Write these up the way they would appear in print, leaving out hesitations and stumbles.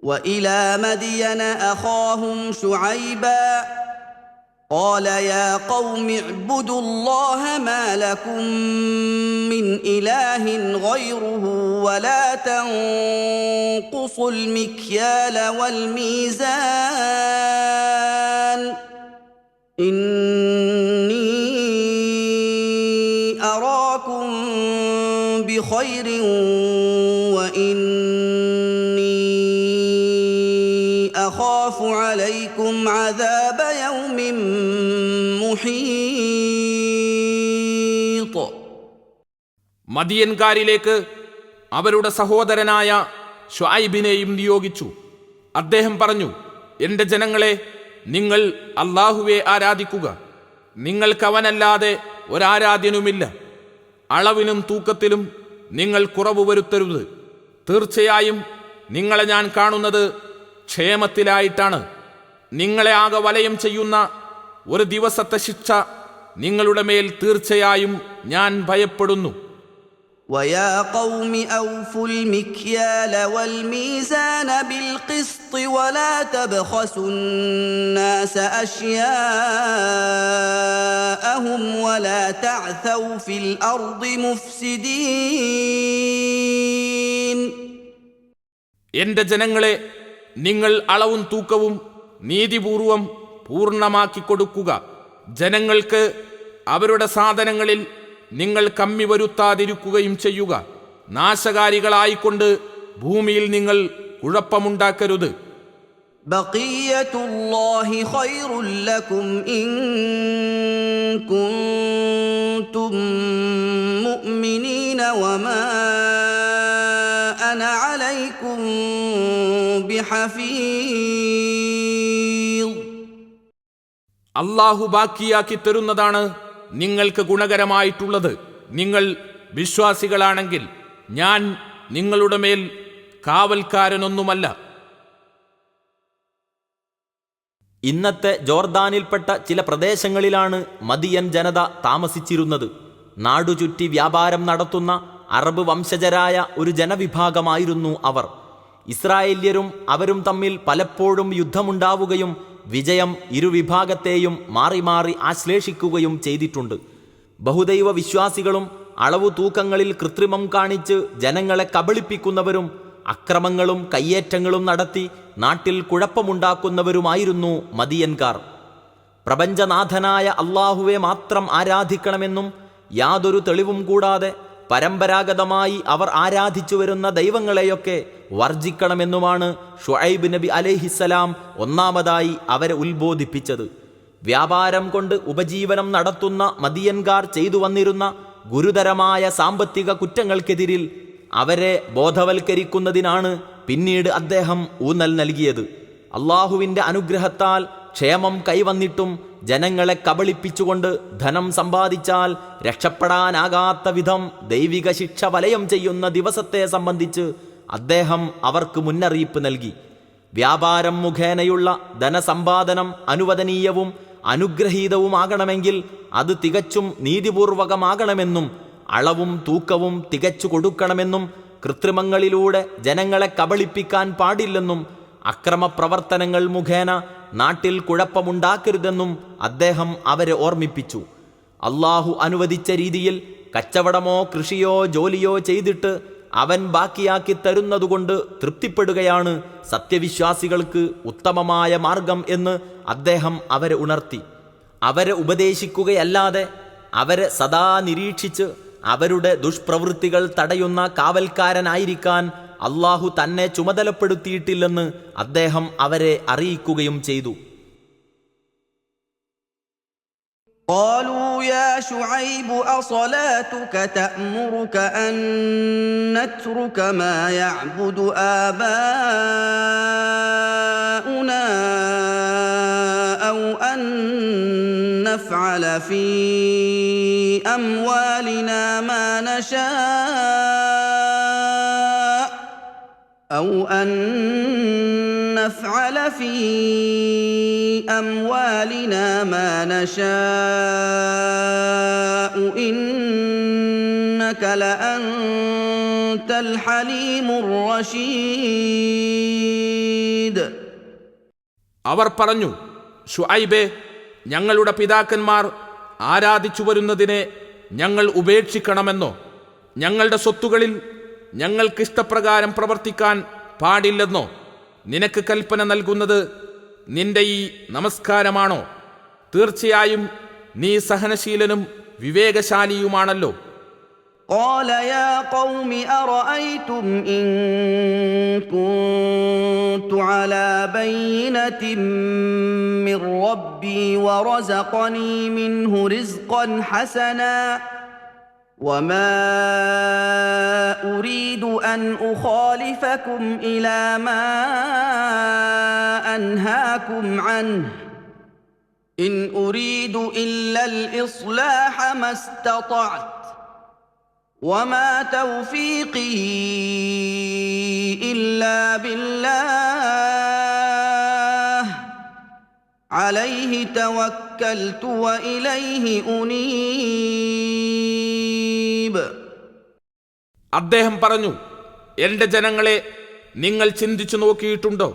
وإلى مدين أخاهم شعيبا قال يا قوم اعبدوا الله ما لكم من إله غيره ولا تنقصوا المكيال والميزان إني أراكم بخير وإني أخاف عليكم عذاب يوم محيط. മദിയൻകാരിലേക്ക് അവരുടെ സഹോദരനായ ശുഐബിനെയും നിയോഗിച്ചു. അദ്ദേഹം പറഞ്ഞു, എൻ്റെ ജനങ്ങളെ, നിങ്ങൾ അല്ലാഹുവെ ആരാധിക്കുക. നിങ്ങൾക്ക് അവനല്ലാതെ ഒരാരാധ്യനുമില്ല. അളവിലും തൂക്കത്തിലും നിങ്ങൾ കുറവ് വരുത്തരുത്. തീർച്ചയായും നിങ്ങളെ ഞാൻ കാണുന്നത് ക്ഷേമത്തിലായിട്ടാണ്. നിങ്ങളെ ആകെ വലയം ചെയ്യുന്ന ഒരു ദിവസത്തെ ശിക്ഷ നിങ്ങളുടെ മേൽ തീർച്ചയായും ഞാൻ ഭയപ്പെടുന്നു. وَيَا قَوْمِ أَوْفُوا الْمِكْيَالَ وَالْمِيزَانَ بِالْقِسْطِ وَلَا تَبْخَسُوا النَّاسَ أَشْيَاءَهُمْ وَلَا تَعْثَوْا فِي الْأَرْضِ مُفْسِدِينَ. എൻ്റെ ജനങ്ങളെ, നിങ്ങൾ അളവും തൂക്കവും നീതിപൂർവം പൂർണ്ണമാക്കി കൊടുക്കുക. ജനങ്ങൾക്ക് അവരുടെ സാധനങ്ങളിൽ നിങ്ങൾ കമ്മി വരുത്താതിരിക്കുകയും ചെയ്യുക. നാശകാരികളായിക്കൊണ്ട് ഭൂമിയിൽ നിങ്ങൾ കുഴപ്പമുണ്ടാക്കരുത്. ബഖിയത്തുല്ലാഹി ഖൈറുൽ ലക്കും ഇൻ കുൻതും മുഅ്മിനീന വമാ അന അലൈക്കും ബിഹഫീദ്. അല്ലാഹു ബാക്കിയാക്കി തരുന്നതാണ് നിങ്ങൾക്ക് ഗുണകരമായിട്ടുള്ളത്. നിങ്ങൾ വിശ്വാസികളാണെങ്കിൽ ഞാൻ നിങ്ങളുടെ മേൽ കാവൽക്കാരനൊന്നുമല്ല. ഇന്നത്തെ ജോർദാനിൽപ്പെട്ട ചില പ്രദേശങ്ങളിലാണ് മദിയൻ ജനത താമസിച്ചിരുന്നത്. നാടുചുറ്റി വ്യാപാരം നടത്തുന്ന അറബ് വംശജരായ ഒരു ജനവിഭാഗമായിരുന്നു അവർ. ഇസ്രായേല്യരും അവരും തമ്മിൽ പലപ്പോഴും യുദ്ധമുണ്ടാവുകയും വിജയം ഇരുവിഭാഗത്തെയും മാറി മാറി ആശ്ലേഷിക്കുകയും ചെയ്തിട്ടുണ്ട്. ബഹുദൈവ വിശ്വാസികളും അളവു തൂക്കങ്ങളിൽ കൃത്രിമം കാണിച്ച് ജനങ്ങളെ കബളിപ്പിക്കുന്നവരും അക്രമങ്ങളും കയ്യേറ്റങ്ങളും നടത്തി നാട്ടിൽ കുഴപ്പമുണ്ടാക്കുന്നവരുമായിരുന്നു മദിയൻകാർ. പ്രപഞ്ചനാഥനായ അല്ലാഹുവെ മാത്രം ആരാധിക്കണമെന്നും യാതൊരു തെളിവും കൂടാതെ പരമ്പരാഗതമായി അവർ ആരാധിച്ചു വരുന്ന ദൈവങ്ങളെയൊക്കെ വർജിക്കണമെന്നുമാണ് ഷുഐബ് നബി അലൈഹിസ്സലാം ഒന്നാമതായി അവരെ ഉത്ബോധിപ്പിച്ചത്. വ്യാപാരം കൊണ്ട് ഉപജീവനം നടത്തുന്ന മദിയൻകാർ ചെയ്തു വന്നിരുന്ന ഗുരുതരമായ സാമ്പത്തിക കുറ്റങ്ങൾക്കെതിരിൽ അവരെ ബോധവൽക്കരിക്കുന്നതിനാണ് പിന്നീട് അദ്ദേഹം ഊന്നൽ നൽകിയത്. അള്ളാഹുവിൻ്റെ അനുഗ്രഹത്താൽ ക്ഷേമം കൈവന്നിട്ടും ജനങ്ങളെ കബളിപ്പിച്ചുകൊണ്ട് ധനം സമ്പാദിച്ചാൽ രക്ഷപ്പെടാനാകാത്ത വിധം ദൈവിക ശിക്ഷ വലയം ചെയ്യുന്ന ദിവസത്തെ സംബന്ധിച്ച് അദ്ദേഹം അവർക്ക് മുന്നറിയിപ്പ് നൽകി. വ്യാപാരം മുഖേനയുള്ള ധനസമ്പാദനം അനുവദനീയവും അനുഗ്രഹീതവുമാകണമെങ്കിൽ അത് തികച്ചും നീതിപൂർവകമാകണമെന്നും അളവും തൂക്കവും തികച്ചു കൊടുക്കണമെന്നും കൃത്രിമങ്ങളിലൂടെ ജനങ്ങളെ കബളിപ്പിക്കാൻ പാടില്ലെന്നും അക്രമപ്രവർത്തനങ്ങൾ മുഖേന നാട്ടിൽ കുഴപ്പമുണ്ടാക്കരുതെന്നും അദ്ദേഹം അവരെ ഓർമ്മിപ്പിച്ചു. അള്ളാഹു അനുവദിച്ച രീതിയിൽ കച്ചവടമോ കൃഷിയോ ജോലിയോ ചെയ്തിട്ട് അവൻ ബാക്കിയാക്കി തരുന്നതുകൊണ്ട് തൃപ്തിപ്പെടുകയാണ് സത്യവിശ്വാസികൾക്ക് ഉത്തമമായ മാർഗം എന്ന് അദ്ദേഹം അവരെ ഉണർത്തി. അവരെ ഉപദേശിക്കുകയല്ലാതെ അവരെ സദാ നിരീക്ഷിച്ച് അവരുടെ ദുഷ്പ്രവൃത്തികൾ തടയുന്ന കാവൽക്കാരനായിരിക്കാൻ അള്ളാഹു തന്നെ ചുമതലപ്പെടുത്തിയിട്ടില്ലെന്ന് അദ്ദേഹം അവരെ അറിയിക്കുകയും ചെയ്തു. قالوا يا شعيب أصلاتك تأمرك أن نترك ما يعبد آباؤنا أو أن نفعل في أموالنا ما نشاء أو أن نفعل في أموالنا ما نشاء إنك لأنت الحليم الرشيد. അവർ പറഞ്ഞു, ശുഐബേ, ഞങ്ങളുടെ പിതാക്കന്മാർ ആരാധിച്ചു വരുന്നതിനെ ഞങ്ങൾ ഉപേക്ഷിക്കണമെന്നോ ഞങ്ങളുടെ സ്വത്തുകളിൽ ഞങ്ങൾക്കിഷ്ടപ്രകാരം പ്രവർത്തിക്കാൻ പാടില്ലെന്നോ നിനക്ക് കൽപ്പന നൽകുന്നത് നിന്റെ ഈ നമസ്കാരമാണോ? തീർച്ചയായും നീ സഹനശീലനും വിവേകശാലിയുമാണല്ലോ. قال يا قوم أرأيتم إن كنت على بينة من ربي ورزقني منه رزقا حسنا وما أريد أن أخالفكم إلى ما أنهاكم عنه إن أريد إلا الإصلاح ما استطعت وما توفيقي إلا بالله عليه توكلت وإليه أنيب. അദ്ദേഹം പറഞ്ഞു, എന്റെ ജനങ്ങളെ, നിങ്ങൾ ചിന്തിച്ചു നോക്കിയിട്ടുണ്ടോ?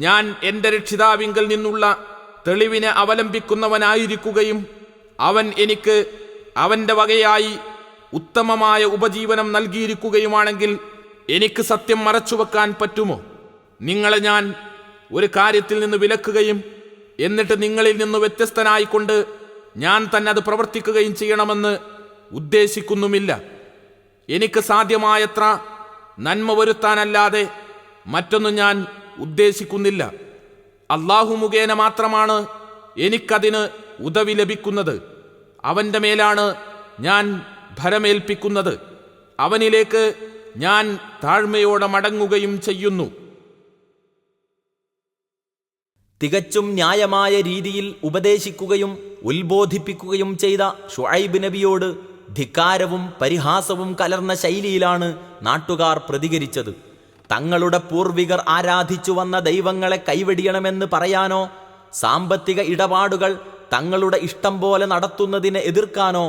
ഞാൻ എന്റെ രക്ഷിതാവിങ്കൽ നിന്നുള്ള തെളിവിനെ അവലംബിക്കുന്നവനായിരിക്കുകയും അവൻ എനിക്ക് അവന്റെ വകയായി ഉത്തമമായ ഉപജീവനം നൽകിയിരിക്കുകയുമാണെങ്കിൽ എനിക്ക് സത്യം മറച്ചുവെക്കാൻ പറ്റുമോ? നിങ്ങളെ ഞാൻ ഒരു കാര്യത്തിൽ നിന്ന് വിലക്കുകയും എന്നിട്ട് നിങ്ങളിൽ നിന്ന് വ്യത്യസ്തനായിക്കൊണ്ട് ഞാൻ തന്നെ അത് പ്രവർത്തിക്കുകയും ചെയ്യണമെന്ന് ഉദ്ദേശിക്കുന്നുമില്ല. എനിക്ക് സാധ്യമായത്ര നന്മ വരുത്താനല്ലാതെ മറ്റൊന്നും ഞാൻ ഉദ്ദേശിക്കുന്നില്ല. അല്ലാഹു മുഖേന മാത്രമാണ് എനിക്കതിന് ഉദവി ലഭിക്കുന്നത്. അവന്റെ മേലാണ് ഞാൻ ഭരമേൽപ്പിക്കുന്നത്. അവനിലേക്ക് ഞാൻ താഴ്മയോടെ മടങ്ങുകയും ചെയ്യുന്നു. തികച്ചും ന്യായമായ രീതിയിൽ ഉപദേശിക്കുകയും ഉത്ബോധിപ്പിക്കുകയും ചെയ്ത ശുഐബ് നബിയോട് ധിക്കാരവും പരിഹാസവും കലർന്ന ശൈലിയിലാണ് നാട്ടുകാർ പ്രതികരിച്ചത്. തങ്ങളുടെ പൂർവികർ ആരാധിച്ചു വന്ന ദൈവങ്ങളെ കൈവെടിയണമെന്ന് പറയാനോ സാമ്പത്തിക ഇടപാടുകൾ തങ്ങളുടെ ഇഷ്ടം പോലെ നടത്തുന്നതിനെ എതിർക്കാനോ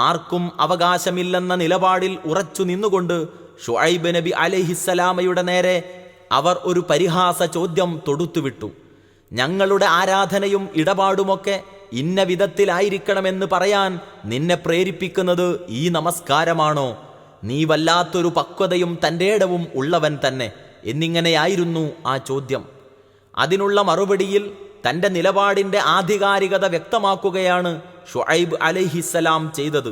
ആർക്കും അവകാശമില്ലെന്ന നിലപാടിൽ ഉറച്ചു നിന്നുകൊണ്ട് ശുഐബ് നബി അലൈഹിസ്സലാമയുടെ നേരെ അവർ ഒരു പരിഹാസ ചോദ്യം തൊടുത്തുവിട്ടു. ഞങ്ങളുടെ ആരാധനയും ഇടപാടുമൊക്കെ ഇന്ന വിധത്തിലായിരിക്കണമെന്ന് പറയാൻ നിന്നെ പ്രേരിപ്പിക്കുന്നത് ഈ നമസ്കാരമാണോ? നീ വല്ലാത്തൊരു പക്വതയും തൻ്റെ ഇടവും ഉള്ളവൻ തന്നെ എന്നിങ്ങനെയായിരുന്നു ആ ചോദ്യം. അതിനുള്ള മറുപടിയിൽ തൻ്റെ നിലപാടിൻ്റെ ആധികാരികത വ്യക്തമാക്കുകയാണ് ശുഐബ് അലൈഹിസ്സലാം ചെയ്തത്.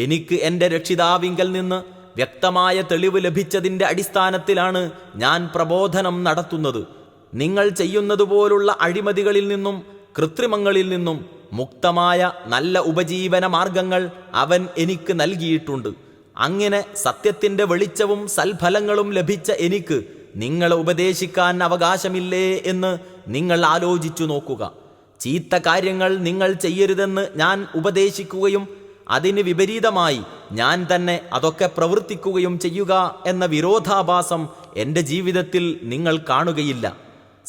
എനിക്ക് എൻ്റെ രക്ഷിതാവിങ്കൽ നിന്ന് വ്യക്തമായ തെളിവ് ലഭിച്ചതിൻ്റെ അടിസ്ഥാനത്തിലാണ് ഞാൻ പ്രബോധനം നടത്തുന്നത്. നിങ്ങൾ ചെയ്യുന്നതുപോലുള്ള അഴിമതികളിൽ നിന്നും കൃത്രിമങ്ങളിൽ നിന്നും മുക്തമായ നല്ല ഉപജീവന മാർഗങ്ങൾ അവൻ എനിക്ക് നൽകിയിട്ടുണ്ട്. അങ്ങനെ സത്യത്തിൻ്റെ വെളിച്ചവും സൽഫലങ്ങളും ലഭിച്ച എനിക്ക് നിങ്ങളെ ഉപദേശിക്കാൻ അവകാശമില്ലേ എന്ന് നിങ്ങൾ ആലോചിച്ചു നോക്കുക. ചീത്ത കാര്യങ്ങൾ നിങ്ങൾ ചെയ്യരുതെന്ന് ഞാൻ ഉപദേശിക്കുകയും അതിന് വിപരീതമായി ഞാൻ തന്നെ അതൊക്കെ പ്രവർത്തിക്കുകയും ചെയ്യുക എന്ന വിരോധാഭാസം എൻ്റെ ജീവിതത്തിൽ നിങ്ങൾ കാണുകയില്ല.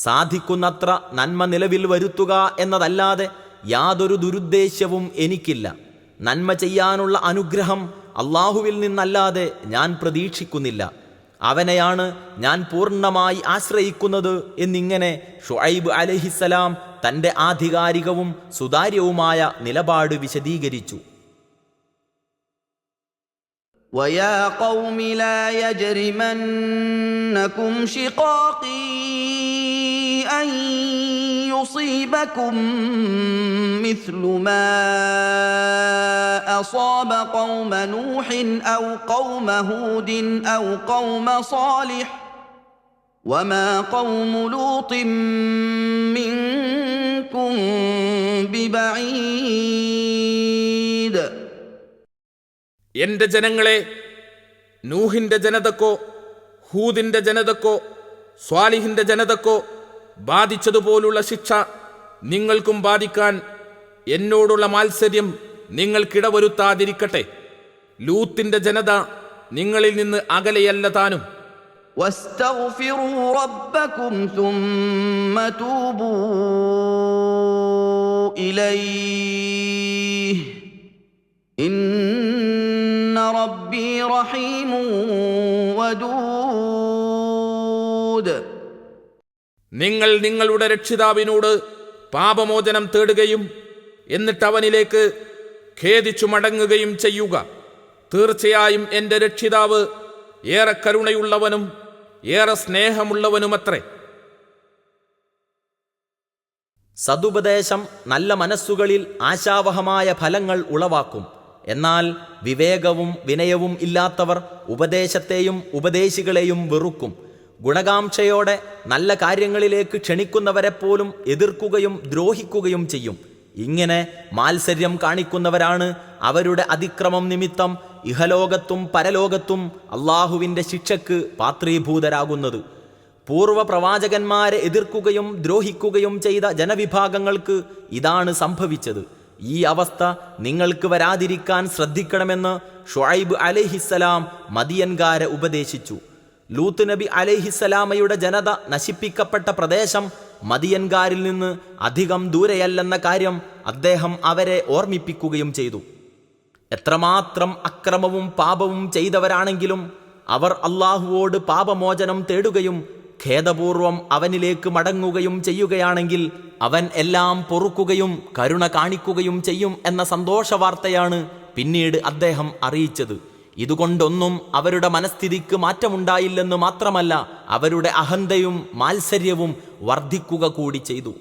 സാധിക്കുന്നത്ര നന്മ നിലവിൽ വരുത്തുക എന്നതല്ലാതെ യാതൊരു ദുരുദ്ദേശ്യവും എനിക്കില്ല. നന്മ ചെയ്യാനുള്ള അനുഗ്രഹം അള്ളാഹുവിൽ നിന്നല്ലാതെ ഞാൻ പ്രതീക്ഷിക്കുന്നില്ല. അവനെയാണ് ഞാൻ പൂർണ്ണമായി ആശ്രയിക്കുന്നത് എന്നിങ്ങനെ ശുഐബ് അലൈഹിസ്സലാം തൻ്റെ ആധികാരികവും സുതാര്യവുമായ നിലപാട് വിശദീകരിച്ചു. وَيَا قَوْمِ لَا يَجْرِمَنَّكُمْ شِقَاقِي أَن يُصِيبَكُم مِّثْلُ مَا أَصَابَ قَوْمَ نُوحٍ أَوْ قَوْمَ هُودٍ أَوْ قَوْمَ صَالِحٍ وَمَا قَوْمُ لُوطٍ مِّنكُم بِبَعِيدٍ. എന്റെ ജനങ്ങളെ, നൂഹിന്റെ ജനതക്കോ ഹൂദിന്റെ ജനതക്കോ സ്വാലിഹിന്റെ ജനതക്കോ ബാധിച്ചതുപോലുള്ള ശിക്ഷ നിങ്ങൾക്കും ബാധിക്കാൻ എന്നോടുള്ള മാത്സര്യം നിങ്ങൾക്കിടവരുത്താതിരിക്കട്ടെ. ലൂത്തിന്റെ ജനത നിങ്ങളിൽ നിന്ന് അകലെയല്ല താനും. واستغفروا ربكم ثم توبوا إليه إن ربي رحيم ودود. നിങ്ങൾ നിങ്ങളുടെ രക്ഷിതാവിനോട് പാപമോചനം തേടുകയും എന്നിട്ട് അവനിലേക്ക് ഖേദിച്ചു മടങ്ങുകയും ചെയ്യുക. തീർച്ചയായും എൻ്റെ രക്ഷിതാവ് ഏറെ കരുണയുള്ളവനും ഏറെ സ്നേഹമുള്ളവനുമത്രേ. സതുപദേശം നല്ല മനസ്സുകളിൽ ആശാവഹമായ ഫലങ്ങൾ ഉളവാക്കും. എന്നാൽ വിവേകവും വിനയവും ഇല്ലാത്തവർ ഉപദേശത്തെയും ഉപദേശികളെയും വെറുക്കും. ഗുണകാംക്ഷയോടെ നല്ല കാര്യങ്ങളിലേക്ക് ക്ഷണിക്കുന്നവരെപ്പോലും എതിർക്കുകയും ദ്രോഹിക്കുകയും ചെയ്യും. ഇങ്ങനെ മാത്സര്യം കാണിക്കുന്നവരാണ് അവരുടെ അതിക്രമം നിമിത്തം ഇഹലോകത്തും പരലോകത്തും അള്ളാഹുവിൻ്റെ ശിക്ഷയ്ക്ക് പാത്രീഭൂതരാകുന്നത്. പൂർവ്വ പ്രവാചകന്മാരെ എതിർക്കുകയും ദ്രോഹിക്കുകയും ചെയ്ത ജനവിഭാഗങ്ങൾക്ക് ഇതാണ് സംഭവിച്ചത്. ഈ അവസ്ഥ നിങ്ങൾക്ക് വരാതിരിക്കാൻ ശ്രദ്ധിക്കണമെന്ന് ഷുഐബ് അലൈഹിസ്സലാം മദിയൻകാരെ ഉപദേശിച്ചു. ലൂത്ത് നബി അലൈഹിസ്സലാമയുടെ ജനത നശിപ്പിക്കപ്പെട്ട പ്രദേശം മദിയൻകാരിൽ നിന്ന് അധികം ദൂരെയല്ലെന്ന കാര്യം അദ്ദേഹം അവരെ ഓർമ്മിപ്പിക്കുകയും ചെയ്തു. എത്രമാത്രം അക്രമവും പാപവും ചെയ്തവരാണെങ്കിലും അവർ അള്ളാഹുവോട് പാപമോചനം തേടുകയും ഖേദപൂർവം അവനിലേക്ക് മടങ്ങുകയും ചെയ്യുകയാണെങ്കിൽ അവൻ എല്ലാം പൊറുക്കുകയും കരുണ കാണിക്കുകയും ചെയ്യും എന്ന സന്തോഷവാർത്തയാണ് പിന്നീട് അദ്ദേഹം അറിയിച്ചത്. ഇതുകൊണ്ടൊന്നും അവരുടെ മനസ്ഥിതിക്ക് മാറ്റമുണ്ടായില്ലെന്ന് മാത്രമല്ല, അവരുടെ അഹന്തയും മാത്സര്യവും വർദ്ധിക്കുക കൂടി ചെയ്തു.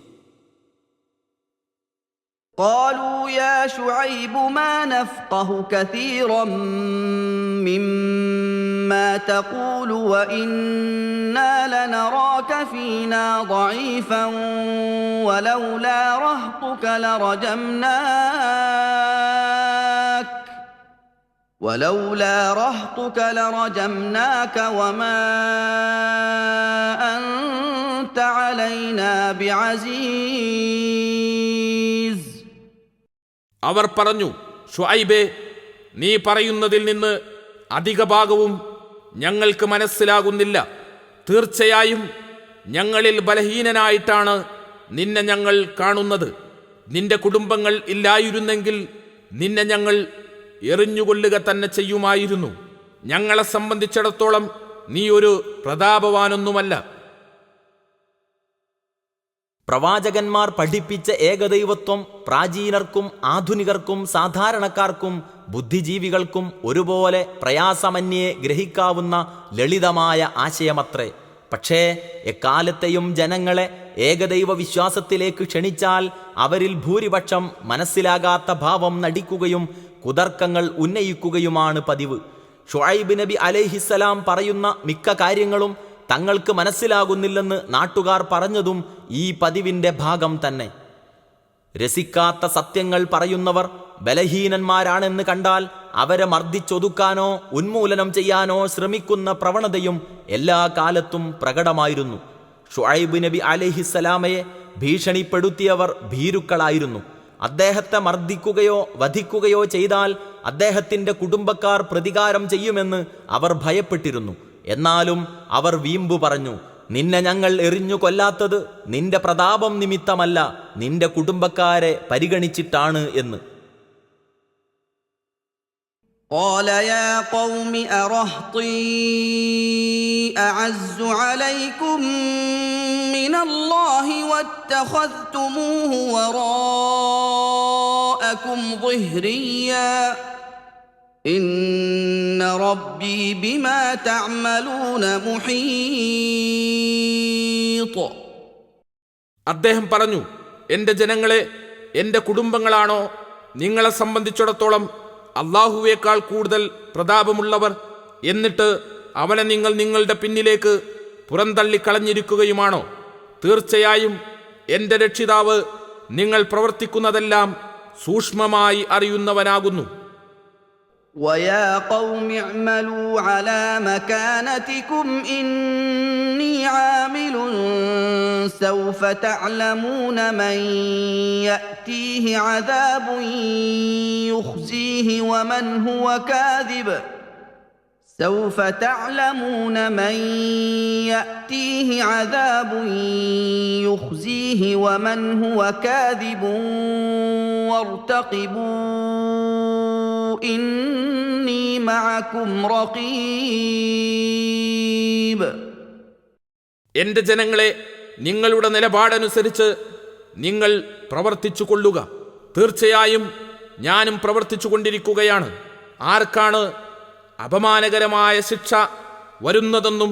قالوا يا شعيب ما نفقه كثيرا مما تقول وإنا لنراك فينا ضعيفا ولولا رهطك لرجمناك وما أنت علينا بعزيز. അവർ പറഞ്ഞു, ഷുഐബേ, നീ പറയുന്നതിൽ നിന്ന് അധിക ഭാഗവും ഞങ്ങൾക്ക് മനസ്സിലാകുന്നില്ല. തീർച്ചയായും ഞങ്ങളിൽ ബലഹീനനായിട്ടാണ് നിന്നെ ഞങ്ങൾ കാണുന്നത്. നിന്റെ കുടുംബങ്ങൾ ഇല്ലായിരുന്നെങ്കിൽ നിന്നെ ഞങ്ങൾ എറിഞ്ഞുകൊള്ളുക തന്നെ ചെയ്യുമായിരുന്നു. ഞങ്ങളെ സംബന്ധിച്ചിടത്തോളം നീ ഒരു പ്രതാപവാനൊന്നുമല്ല. പ്രവാചകന്മാർ പഠിപ്പിച്ച ഏകദൈവത്വം പ്രാചീനർക്കും ആധുനികർക്കും സാധാരണക്കാർക്കും ബുദ്ധിജീവികൾക്കും ഒരുപോലെ പ്രയാസമന്യേ ഗ്രഹിക്കാവുന്ന ലളിതമായ ആശയമത്രേ. പക്ഷേ എക്കാലത്തെയും ജനങ്ങളെ ഏകദൈവ വിശ്വാസത്തിലേക്ക് ക്ഷണിച്ചാൽ അവരിൽ ഭൂരിപക്ഷം മനസ്സിലാകാത്ത ഭാവം നടിക്കുകയും കുതർക്കങ്ങൾ ഉന്നയിക്കുകയുമാണ് പതിവ്. ഷുഐബ് നബി അലൈഹിസ്സലാം പറയുന്ന മിക്ക കാര്യങ്ങളും തങ്ങൾക്ക് മനസ്സിലാകുന്നില്ലെന്ന് നാട്ടുകാർ പറഞ്ഞതും ഈ പതിവിൻ്റെ ഭാഗം തന്നെ. രസിക്കാത്ത സത്യങ്ങൾ പറയുന്നവർ ബലഹീനന്മാരാണെന്ന് കണ്ടാൽ അവരെ മർദ്ദിച്ചൊതുക്കാനോ ഉന്മൂലനം ചെയ്യാനോ ശ്രമിക്കുന്ന പ്രവണതയും എല്ലാ കാലത്തും പ്രകടമായിരുന്നു. ഷുഐബ് നബി അലൈഹിസ്സലാമയെ ഭീഷണിപ്പെടുത്തിയവർ ഭീരുക്കളായിരുന്നു. അദ്ദേഹത്തെ മർദ്ദിക്കുകയോ വധിക്കുകയോ ചെയ്താൽ അദ്ദേഹത്തിൻ്റെ കുടുംബക്കാർ പ്രതികാരം ചെയ്യുമെന്ന് അവർ ഭയപ്പെട്ടിരുന്നു. എന്നാലും അവർ വീമ്പു പറഞ്ഞു, നിന്നെ ഞങ്ങൾ എറിഞ്ഞു കൊല്ലാത്തത് നിന്റെ പ്രതാപം നിമിത്തമല്ല, നിന്റെ കുടുംബക്കാരെ പരിഗണിച്ചിട്ടാണ് എന്ന്. قال يا قوم أرهطي أعز عليكم من الله واتخذتموه وراءكم ظهريا إن ربي بما تعملون محيط. അദ്ദേഹം പറഞ്ഞു, എൻ്റെ ജനങ്ങളെ, എൻ്റെ കുടുംബങ്ങളാണോ നിങ്ങളെ സംബന്ധിച്ചിടത്തോളം അള്ളാഹുവേക്കാൾ കൂടുതൽ പ്രതാപമുള്ളവർ? എന്നിട്ട് അവനെ നിങ്ങൾ നിങ്ങളുടെ പിന്നിലേക്ക് പുറന്തള്ളിക്കളഞ്ഞിരിക്കുകയുമാണോ? തീർച്ചയായും എൻ്റെ രക്ഷിതാവ് നിങ്ങൾ പ്രവർത്തിക്കുന്നതെല്ലാം സൂക്ഷ്മമായി അറിയുന്നവനാകുന്നു. ويا قوم اعملوا على مكانتكم إني عامل سوف تعلمون من يأتيه عذاب يخزيه ومن هو كاذب سوف تعلمون من يأتيه عذاب يخزيه ومن هو كاذب وارتقبوا إني معكم رقيب. എൻ്റെ ജനങ്ങളെ, നിങ്ങളുടെ നിലപാടനുസരിച്ച് നിങ്ങൾ പ്രവർത്തിച്ചു കൊള്ളുക. തീർച്ചയായും ഞാനും പ്രവർത്തിച്ചു കൊണ്ടിരിക്കുകയാണ്. ആർക്കാണ് അപമാനകരമായ ശിക്ഷ വരുന്നതെന്നും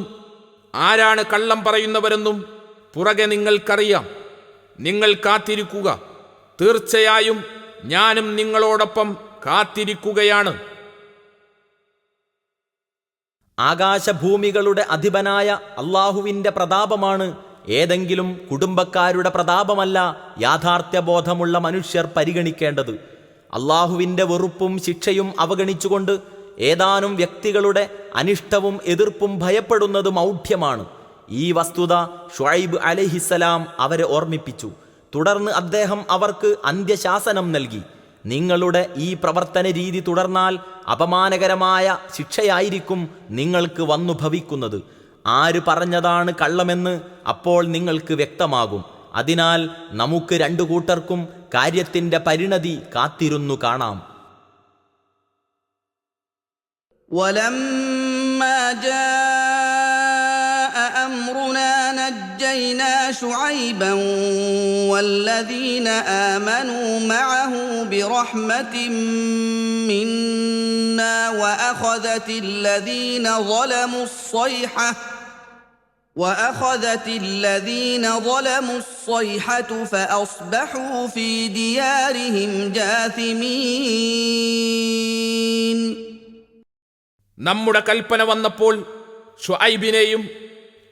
ആരാണ് കള്ളം പറയുന്നവരെന്നും പുറകെ നിങ്ങൾക്കറിയാം. നിങ്ങൾ കാത്തിരിക്കുക. തീർച്ചയായും ഞാനും നിങ്ങളോടൊപ്പം കാത്തിരിക്കുകയാണ്. ആകാശഭൂമികളുടെ അധിപനായ അള്ളാഹുവിൻ്റെ പ്രതാപമാണ് ഏതെങ്കിലും കുടുംബക്കാരുടെ പ്രതാപമല്ല യാഥാർത്ഥ്യബോധമുള്ള മനുഷ്യർ പരിഗണിക്കേണ്ടത്. അള്ളാഹുവിൻ്റെ വെറുപ്പും ശിക്ഷയും അവഗണിച്ചുകൊണ്ട് ഏതാനും വ്യക്തികളുടെ അനിഷ്ടവും എതിർപ്പും ഭയപ്പെടുന്നത് മൗഢ്യമാണ്. ഈ വസ്തുത ഷുഐബ് അലൈഹിസ്സലാം അവരെ ഓർമ്മിപ്പിച്ചു. തുടർന്ന് അദ്ദേഹം അവർക്ക് അന്ത്യശാസനം നൽകി. നിങ്ങളുടെ ഈ പ്രവർത്തന രീതി തുടർന്നാൽ അപമാനകരമായ ശിക്ഷയായിരിക്കും നിങ്ങൾക്ക് വന്നു ഭവിക്കുന്നത്. ആര് പറഞ്ഞതാണ് കള്ളമെന്ന് അപ്പോൾ നിങ്ങൾക്ക് വ്യക്തമാകും. അതിനാൽ നമുക്ക് രണ്ടു കൂട്ടർക്കും കാര്യത്തിന്റെ പരിണതി കാത്തിരുന്നു കാണാം. ولما جاء أمرنا نجينا شعيبا والذين آمنوا معه برحمة منا وأخذت الذين ظلموا الصيحة فأصبحوا في ديارهم جاثمين. നമ്മുടെ കൽപ്പന വന്നപ്പോൾ ഷുഐബിനെയും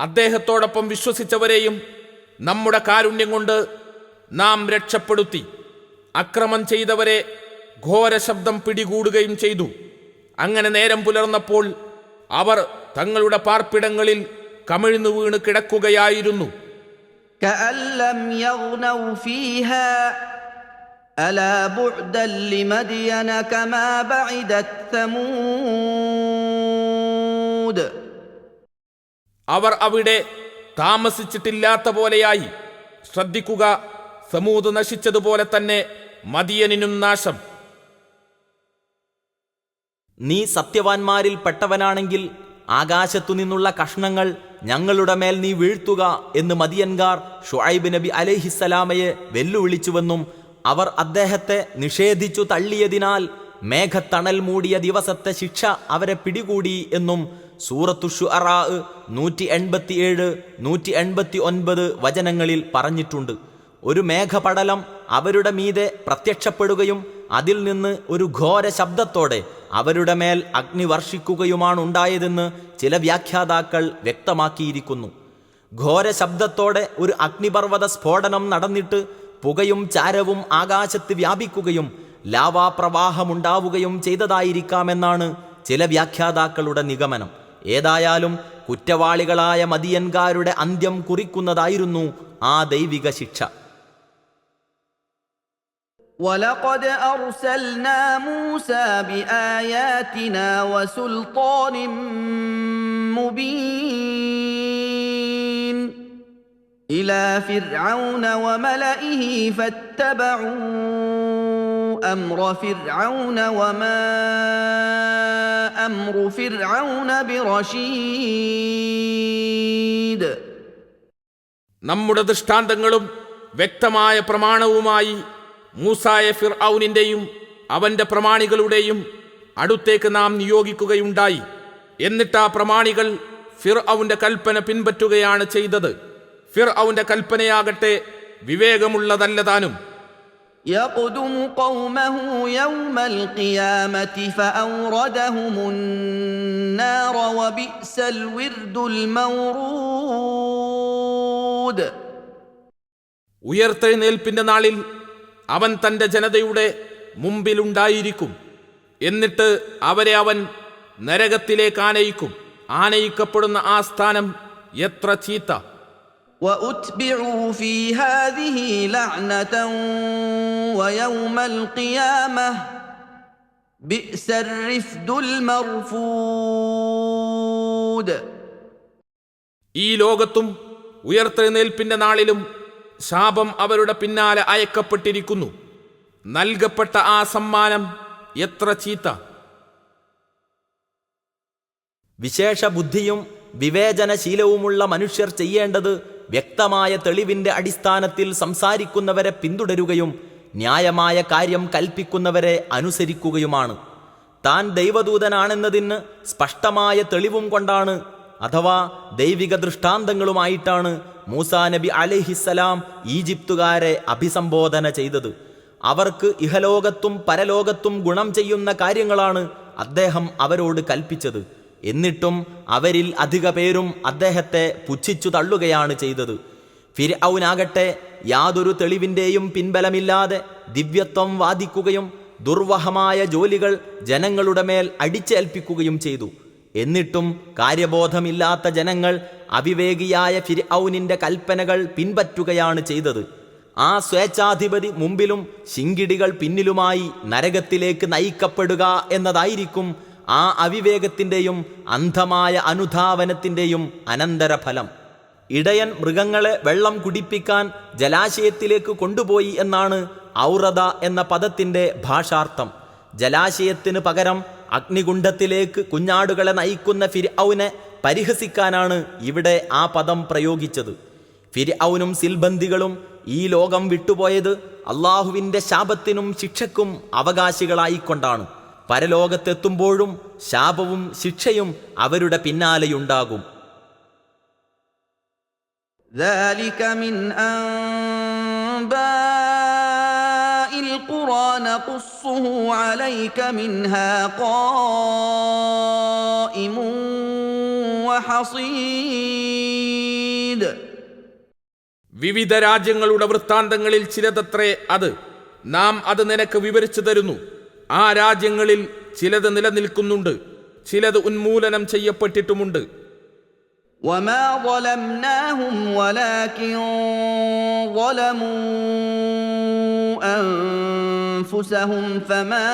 അദ്ദേഹത്തോടൊപ്പം വിശ്വസിച്ചവരെയും നമ്മുടെ കാരുണ്യം കൊണ്ട് നാം രക്ഷപ്പെടുത്തി. അക്രമം ചെയ്തവരെ ഘോര ശബ്ദം പിടികൂടുകയും ചെയ്തു. അങ്ങനെ നേരം പുലർന്നപ്പോൾ അവർ തങ്ങളുടെ പാർപ്പിടങ്ങളിൽ കമിഴ്ന്നു വീണ് കിടക്കുകയായിരുന്നു. كأن لم يغنوا فيها ألا بعدا لمدين كما بعدت ثمود. അവർ അവിടെ താമസിച്ചിട്ടില്ലാത്ത പോലെയായി. ശ്രദ്ധിക്കുക, സമൂദ് നശിച്ചതുപോലെ തന്നെ മദിയനിനും നാശം. നീ സത്യവാന്മാരിൽ പെട്ടവനാണെങ്കിൽ ആകാശത്തു നിന്നുള്ള കഷ്ണങ്ങൾ ഞങ്ങളുടെ മേൽ നീ വീഴ്ത്തുക എന്ന് മദിയൻകാർ ഷുഐബ് നബി അലൈഹിസ്സലാമയെ വെല്ലുവിളിച്ചുവെന്നും അവർ അദ്ദേഹത്തെ നിഷേധിച്ചു തള്ളിയതിനാൽ മേഘത്തണൽ മൂടിയ ദിവസത്തെ ശിക്ഷ അവരെ പിടികൂടി എന്നും സൂറത്തു ശുഅറാ 187, 189 വചനങ്ങളിൽ പറഞ്ഞിട്ടുണ്ട്. ഒരു മേഘപടലം അവരുടെ മീതെ പ്രത്യക്ഷപ്പെടുകയും അതിൽ നിന്ന് ഒരു ഘോര ശബ്ദത്തോടെ അവരുടെ മേൽ അഗ്നി വർഷിക്കുകയുമാണുണ്ടായതെന്ന് ചില വ്യാഖ്യാതാക്കൾ വ്യക്തമാക്കിയിരിക്കുന്നു. ഘോര ശബ്ദത്തോടെ ഒരു അഗ്നിപർവ്വത സ്ഫോടനം നടന്നിട്ട് പുകയും ചാരവും ആകാശത്ത് വ്യാപിക്കുകയും ലാവാപ്രവാഹമുണ്ടാവുകയും ചെയ്തതായിരിക്കാമെന്നാണ് ചില വ്യാഖ്യാതാക്കളുടെ നിഗമനം. ഏതായാലും കുറ്റവാളികളായ മദിയൻകാരുടെ അന്ത്യം കുറിക്കുന്നതായിരുന്നു ആ ദൈവിക ശിക്ഷ. ولقد أرسلنا موسى بآياتنا وسلطان مبين إلى فرعون وملئه فاتبعوا أمر فرعون وما أمر فرعون برشيد. നമ്മുടെ ദൃഷ്ടാന്തങ്ങളും വ്യക്തമായ പ്രമാണവുമായി മൂസായെ ഫിർഔനിന്റെയും അവന്റെ പ്രമാണികളുടെയും അടുത്തേക്ക് നാം നിയോഗിക്കുകയുണ്ടായി. എന്നിട്ട് ആ പ്രമാണികൾ ഫിർഔന്റെ കൽപ്പന പിൻപറ്റുകയാണ് ചെയ്തത്. ഫിർഔന്റെ കൽപ്പനയാകട്ടെ വിവേകമുള്ളതല്ലതാനും. يقدم قومه يوم القيامة فأوردهم النار وبئس الورد المورود. ഉയർത്തെഴുന്നേൽപ്പിന്റെ നാളിൽ അവൻ തന്റെ ജനതയുടെ മുമ്പിലുണ്ടായിരിക്കും. എന്നിട്ട് അവരെ അവൻ നരകത്തിലേക്ക് ആനയിക്കും. ആനയിക്കപ്പെടുന്ന ആ സ്ഥാനം എത്ര ചീത്ത! وأتبعوا في هذه لعنة ويوم القيامة بئس الرفد المرفود. ഈ ലോകത്തും ഉയർത്തെഴുന്നേൽപ്പിന്റെ നാളിലും ശാപം അവരുടെ പിന്നാലെ അയക്കപ്പെട്ടിരിക്കുന്നു. നൽകപ്പെട്ട ആ സമ്മാനം എത്ര ചീത്ത! വിശേഷ ബുദ്ധിയും വിവേചനശീലവുമുള്ള മനുഷ്യർ ചെയ്യേണ്ടത് വ്യക്തമായ തെളിവിന്റെ അടിസ്ഥാനത്തിൽ സംസാരിക്കുന്നവരെ പിന്തുടരുകയും ന്യായമായ കാര്യം കൽപ്പിക്കുന്നവരെ അനുസരിക്കുകയുമാണ്. താൻ ദൈവദൂതനാണെന്നതിന് സ്പഷ്ടമായ തെളിവും കൊണ്ടാണ് അഥവാ ദൈവിക ദൃഷ്ടാന്തങ്ങളുമായിട്ടാണ് മൂസാ നബി അലൈഹിസ്സലാം ഈജിപ്തുകാരെ അഭിസംബോധന ചെയ്തത്. അവർക്ക് ഇഹലോകത്തും പരലോകത്തും ഗുണം ചെയ്യുന്ന കാര്യങ്ങളാണ് അദ്ദേഹം അവരോട് കൽപ്പിച്ചത്. എന്നിട്ടും അവരിൽ അധിക പേരും അദ്ദേഹത്തെ പുച്ഛിച്ചു തള്ളുകയാണ് ചെയ്തത്. ഫിർഔനാകട്ടെ യാതൊരു തെളിവിൻ്റെയും പിൻബലമില്ലാതെ ദിവ്യത്വം വാദിക്കുകയും ദുർവഹമായ ജോലികൾ ജനങ്ങളുടെ മേൽ അടിച്ചേൽപ്പിക്കുകയും ചെയ്തു. എന്നിട്ടും കാര്യബോധമില്ലാത്ത ജനങ്ങൾ അവിവേകിയായ ഫിർഔനിന്റെ കൽപ്പനകൾ പിൻപറ്റുകയാണ് ചെയ്തത്. ആ സ്വേച്ഛാധിപതി മുമ്പിലും ശിങ്കിടികൾ പിന്നിലുമായി നരകത്തിലേക്ക് നയിക്കപ്പെടുക എന്നതായിരിക്കും ആ അവിവേകത്തിൻ്റെയും അന്ധമായ അനുധാവനത്തിൻ്റെയും അനന്തരഫലം. ഇടയൻ മൃഗങ്ങളെ വെള്ളം കുടിപ്പിക്കാൻ ജലാശയത്തിലേക്ക് കൊണ്ടുപോയി എന്നാണ് ഔറദ എന്ന പദത്തിൻ്റെ ഭാഷാർത്ഥം. ജലാശയത്തിന് പകരം അഗ്നികുണ്ഡത്തിലേക്ക് കുഞ്ഞാടുകളെ നയിക്കുന്ന ഫിർഔനെ പരിഹസിക്കാനാണ് ഇവിടെ ആ പദം പ്രയോഗിച്ചത്. ഫിർഔനും സിൽബന്ദികളും ഈ ലോകം വിട്ടുപോയത് അള്ളാഹുവിൻ്റെ ശാപത്തിനും ശിക്ഷയ്ക്കും അവകാശികളായിക്കൊണ്ടാണ്. പരലോകത്തെത്തുമ്പോഴും ശാപവും ശിക്ഷയും അവരുടെ പിന്നാലെയുണ്ടാകും. ذلك من أنباء القرى نقصه عليك منها قائم وحصيد. വിവിധ രാജ്യങ്ങളുടെ വൃത്താന്തങ്ങളിൽ ചിലതത്രേ അത്. നാം അത് നിനക്ക് വിവരിച്ചു തരുന്നു. ആ രാജ്യങ്ങളിൽ ചിലത് നിലനിൽക്കുന്നുണ്ട്, ചിലത് ഉന്മൂലനം ചെയ്യപ്പെട്ടിട്ടുമുണ്ട്. وما ظلمناهم ولكن ظلموا أنفسهم فما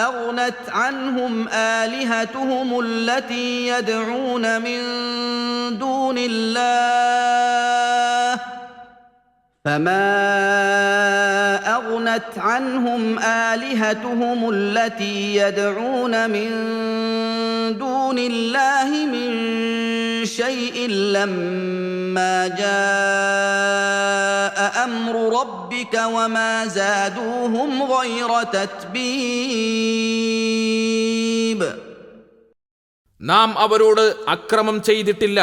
أغنت عنهم آلهتهم التي يدعون من دون الله فما أغنت عنهم آلهتهم التي يدعون من دون الله من شيء لما جاء أمر ربك وما زادوهم غير تتبيب. നാം അവരോട് അക്രമം ചെയ്തിട്ടില്ല,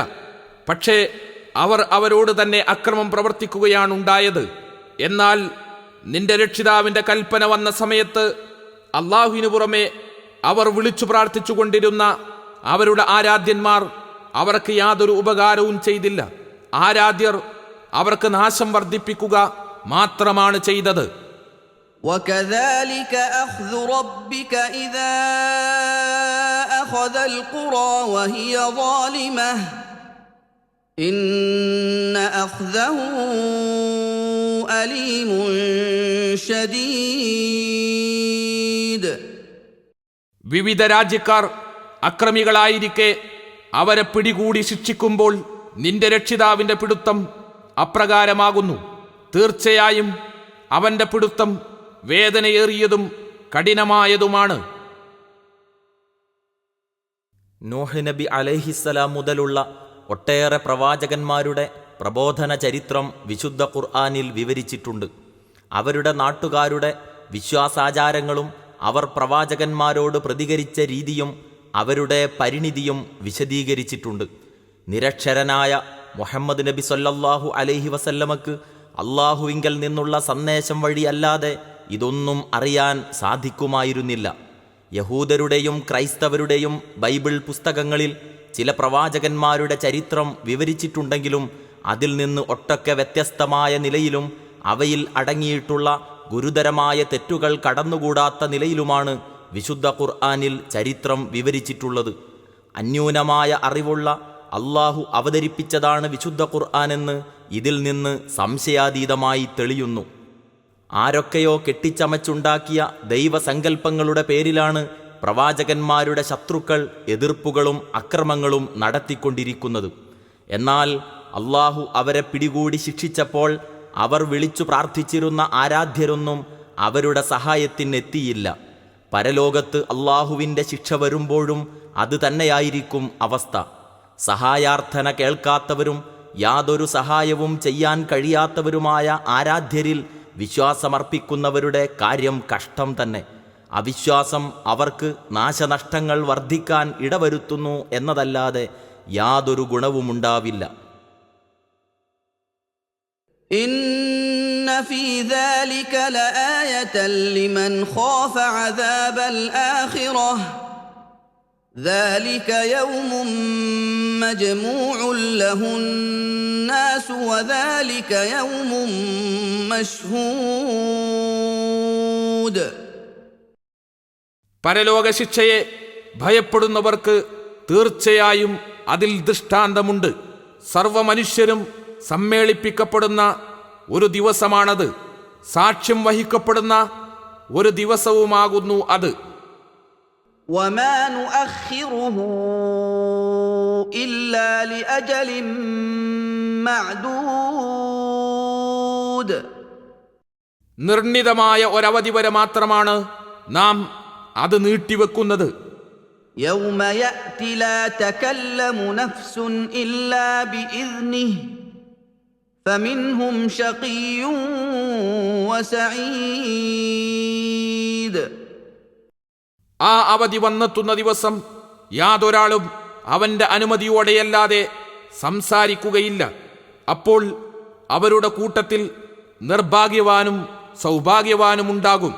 പക്ഷേ അവർ അവരോട് തന്നെ അക്രമം പ്രവർത്തിക്കുകയാണുണ്ടായത്. എന്നാൽ നിന്റെ രക്ഷിതാവിന്റെ കൽപ്പന വന്ന സമയത്ത് അള്ളാഹുവിനു പുറമെ അവർ വിളിച്ചു പ്രാർത്ഥിച്ചുകൊണ്ടിരുന്ന അവരുടെ ആരാധ്യന്മാർ അവർക്ക് യാതൊരു ഉപകാരവും ചെയ്തില്ല. ആരാധ്യർ അവർക്ക് നാശം വർദ്ധിപ്പിക്കുക മാത്രമാണ് ചെയ്തത്. وكذلك أخذ ربك إذا أخذ القرى وهي ظالمة إن أخذه أليم شديد. വിവിധ രാജ്യക്കാർ അക്രമികളായിരിക്കെ അവരെ പിടികൂടി ശിക്ഷിക്കുമ്പോൾ നിന്റെ രക്ഷിതാവിന്റെ പിടുത്തം അപ്രകാരമാകുന്നു. തീർച്ചയായും അവന്റെ പിടുത്തം വേദനയേറിയതും കഠിനമായതുമാണ്. നൂഹ് നബി അലൈഹിസ്സലാം മുതലുള്ള ഒട്ടേറെ പ്രവാചകന്മാരുടെ പ്രബോധന ചരിത്രം വിശുദ്ധ ഖുർആനിൽ വിവരിച്ചിട്ടുണ്ട്. അവരുടെ നാട്ടുകാരുടെ വിശ്വാസാചാരങ്ങളും അവർ പ്രവാചകന്മാരോട് പ്രതികരിച്ച രീതിയും അവരുടെ പരിണിതിയും വിശദീകരിച്ചിട്ടുണ്ട്. നിരക്ഷരനായ മുഹമ്മദ് നബി സല്ലല്ലാഹു അലൈഹി വസല്ലമക്ക് അള്ളാഹുവിങ്കൽ നിന്നുള്ള സന്ദേശം വഴിയല്ലാതെ ഇതൊന്നും അറിയാൻ സാധിക്കുമായിരുന്നില്ല. യഹൂദരുടെയും ക്രൈസ്തവരുടെയും ബൈബിൾ പുസ്തകങ്ങളിൽ ചില പ്രവാചകന്മാരുടെ ചരിത്രം വിവരിച്ചിട്ടുണ്ടെങ്കിലും അതിൽ നിന്ന് ഒട്ടൊക്കെ വ്യത്യസ്തമായ നിലയിലും അവയിൽ അടങ്ങിയിട്ടുള്ള ഗുരുതരമായ തെറ്റുകൾ കടന്നുകൂടാത്ത നിലയിലുമാണ് വിശുദ്ധ ഖുർആനിൽ ചരിത്രം വിവരിച്ചിട്ടുള്ളത്. അന്യൂനമായ അറിവുള്ള അള്ളാഹു അവതരിപ്പിച്ചതാണ് വിശുദ്ധ ഖുർആനെന്ന് ഇതിൽ നിന്ന് സംശയാതീതമായി തെളിയുന്നു. ആരൊക്കെയോ കെട്ടിച്ചമച്ചുണ്ടാക്കിയ ദൈവസങ്കല്പങ്ങളുടെ പേരിലാണ് പ്രവാചകന്മാരുടെ ശത്രുക്കൾ എതിർപ്പുകളും അക്രമങ്ങളും നടത്തിക്കൊണ്ടിരിക്കുന്നത്. എന്നാൽ അള്ളാഹു അവരെ പിടികൂടി ശിക്ഷിച്ചപ്പോൾ അവർ വിളിച്ചു പ്രാർത്ഥിച്ചിരുന്ന ആരാധ്യരൊന്നും അവരുടെ സഹായത്തിനെത്തിയില്ല. പരലോകത്ത് അള്ളാഹുവിൻ്റെ ശിക്ഷ വരുമ്പോഴും അത് തന്നെയായിരിക്കും അവസ്ഥ. സഹായാർത്ഥന കേൾക്കാത്തവരും യാതൊരു സഹായവും ചെയ്യാൻ കഴിയാത്തവരുമായ ആരാധ്യരിൽ വിശ്വാസമർപ്പിക്കുന്നവരുടെ കാര്യം കഷ്ടം തന്നെ. അവിശ്വാസം അവർക്ക് നാശനഷ്ടങ്ങൾ വർദ്ധിക്കാൻ ഇടവരുത്തുന്നു എന്നതല്ലാതെ യാതൊരു ഗുണവുമുണ്ടാവില്ല. إن في ذلك لآية لمن خاف عذاب الآخرة ذلك يوم مجموع له الناس وذلك يوم مشهود. പരലോകശിക്ഷയെ ഭയപ്പെടുന്നവർക്ക് തീർച്ചയായും അതിൽ ദൃഷ്ടാന്തമുണ്ട്. സർവമനുഷ്യരും സമ്മേളിപ്പിക്കപ്പെടുന്ന ഒരു ദിവസമാണത്. സാക്ഷ്യം വഹിക്കപ്പെടുന്ന ഒരു ദിവസവുമാകുന്നു അത്. وما نؤخره إلا لأجل معدود. നിർണിതമായ ഒരവധി വരെ മാത്രമാണ് നാം അത് നീട്ടിവെക്കുന്നത്. يوم يأتي لا تكلم نفس إلا بإذنه فمنهم شقي وسعيد. ആ അവധി വന്നെത്തുന്ന ദിവസം യാതൊരാളും അവന്റെ അനുമതിയോടെയല്ലാതെ സംസാരിക്കുകയില്ല. അപ്പോൾ അവരുടെ കൂട്ടത്തിൽ നിർഭാഗ്യവാനും സൗഭാഗ്യവാനുമുണ്ടാകും.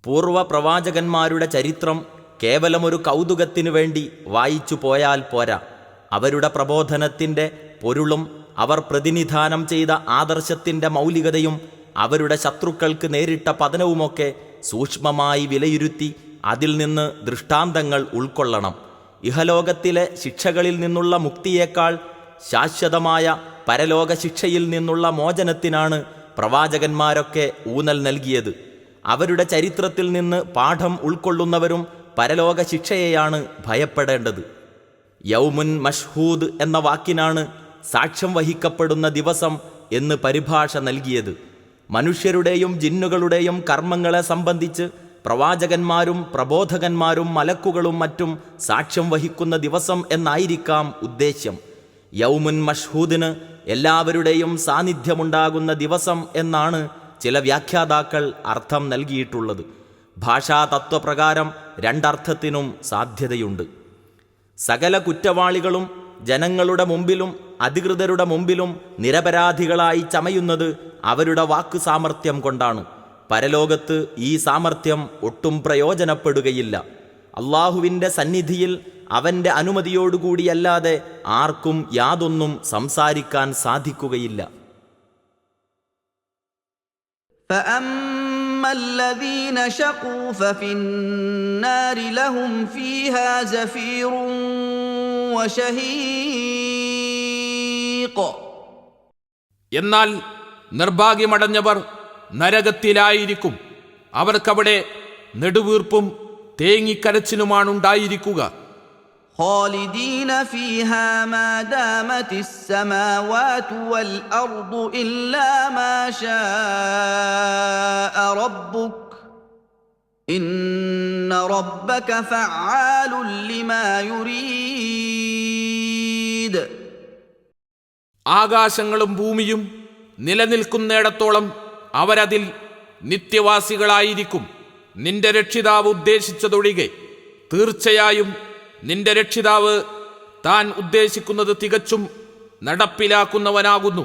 പൂർവ പ്രവാചകന്മാരുടെ ചരിത്രം കേവലമൊരു കൗതുകത്തിനു വേണ്ടി വായിച്ചു പോയാൽ പോരാ. അവരുടെ പ്രബോധനത്തിൻ്റെ പൊരുളും അവർ പ്രതിനിധാനം ചെയ്ത ആദർശത്തിൻ്റെ മൗലികതയും അവരുടെ ശത്രുക്കൾക്ക് നേരിട്ട പതനവുമൊക്കെ സൂക്ഷ്മമായി വിലയിരുത്തി അതിൽ നിന്ന് ദൃഷ്ടാന്തങ്ങൾ ഉൾക്കൊള്ളണം. ഇഹലോകത്തിലെ ശിക്ഷകളിൽ നിന്നുള്ള മുക്തിയേക്കാൾ ശാശ്വതമായ പരലോക ശിക്ഷയിൽ നിന്നുള്ള മോചനത്തിനാണ് പ്രവാചകന്മാരൊക്കെ ഊന്നൽ നൽകിയത്. അവരുടെ ചരിത്രത്തിൽ നിന്ന് പാഠം ഉൾക്കൊള്ളുന്നവരും പരലോക ശിക്ഷയെയാണ് ഭയപ്പെടേണ്ടത്. യൗമുൻ മഷ്ഹൂദ് എന്ന വാക്കിനാണ് സാക്ഷ്യം വഹിക്കപ്പെടുന്ന ദിവസം എന്ന് പരിഭാഷ നൽകിയത്. മനുഷ്യരുടെയും ജിന്നുകളുടെയും കർമ്മങ്ങളെ സംബന്ധിച്ച് പ്രവാചകന്മാരും പ്രബോധകന്മാരും മലക്കുകളും മറ്റും സാക്ഷ്യം വഹിക്കുന്ന ദിവസം എന്നായിരിക്കാം ഉദ്ദേശ്യം. യൗമുൻ മഷ്ഹൂദിന് എല്ലാവരുടെയും സാന്നിധ്യമുണ്ടാകുന്ന ദിവസം എന്നാണ് ചില വ്യാഖ്യാതാക്കൾ അർത്ഥം നൽകിയിട്ടുള്ളത്. ഭാഷാ തത്വപ്രകാരം രണ്ടർത്ഥത്തിനും സാധ്യതയുണ്ട്. സകല കുറ്റവാളികളും ജനങ്ങളുടെ മുമ്പിലും അധികൃതരുടെ മുമ്പിലും നിരപരാധികളായി ചമയുന്നത് അവരുടെ വാക്ക് സാമർത്ഥ്യം കൊണ്ടാണ്. പരലോകത്ത് ഈ സാമർത്ഥ്യം ഒട്ടും പ്രയോജനപ്പെടുകയില്ല. അള്ളാഹുവിൻ്റെ സന്നിധിയിൽ അവൻ്റെ അനുമതിയോടുകൂടിയല്ലാതെ ആർക്കും യാതൊന്നും സംസാരിക്കാൻ സാധിക്കുകയില്ല. فأما الذين شقوا ففي النار لهم فيها زفير وشهيق. എന്നാൽ നിർഭാഗ്യമടഞ്ഞവർ നരകത്തിലായിരിക്കും. അവർക്കവിടെ നെടുവീർപ്പും തേങ്ങിക്കരച്ചിലുമാണുണ്ടായിരിക്കുക. خالدين فيها ما دامت السماوات والأرض إلا ما شاء ربك إن ربك فعال لما يريد. ആകാശങ്ങളും ഭൂമിയും നിലനിൽക്കുന്നിടത്തോളം അവരതിൽ നിത്യവാസികളായിരിക്കും, നിന്റെ രക്ഷിതാവ് ഉദ്ദേശിച്ചതൊഴികെ. തീർച്ചയായും നിന്റെ രക്ഷിതാവ് താൻ ഉദ്ദേശിക്കുന്നത് തികച്ചും നടപ്പിലാക്കുന്നവനാകുന്നു.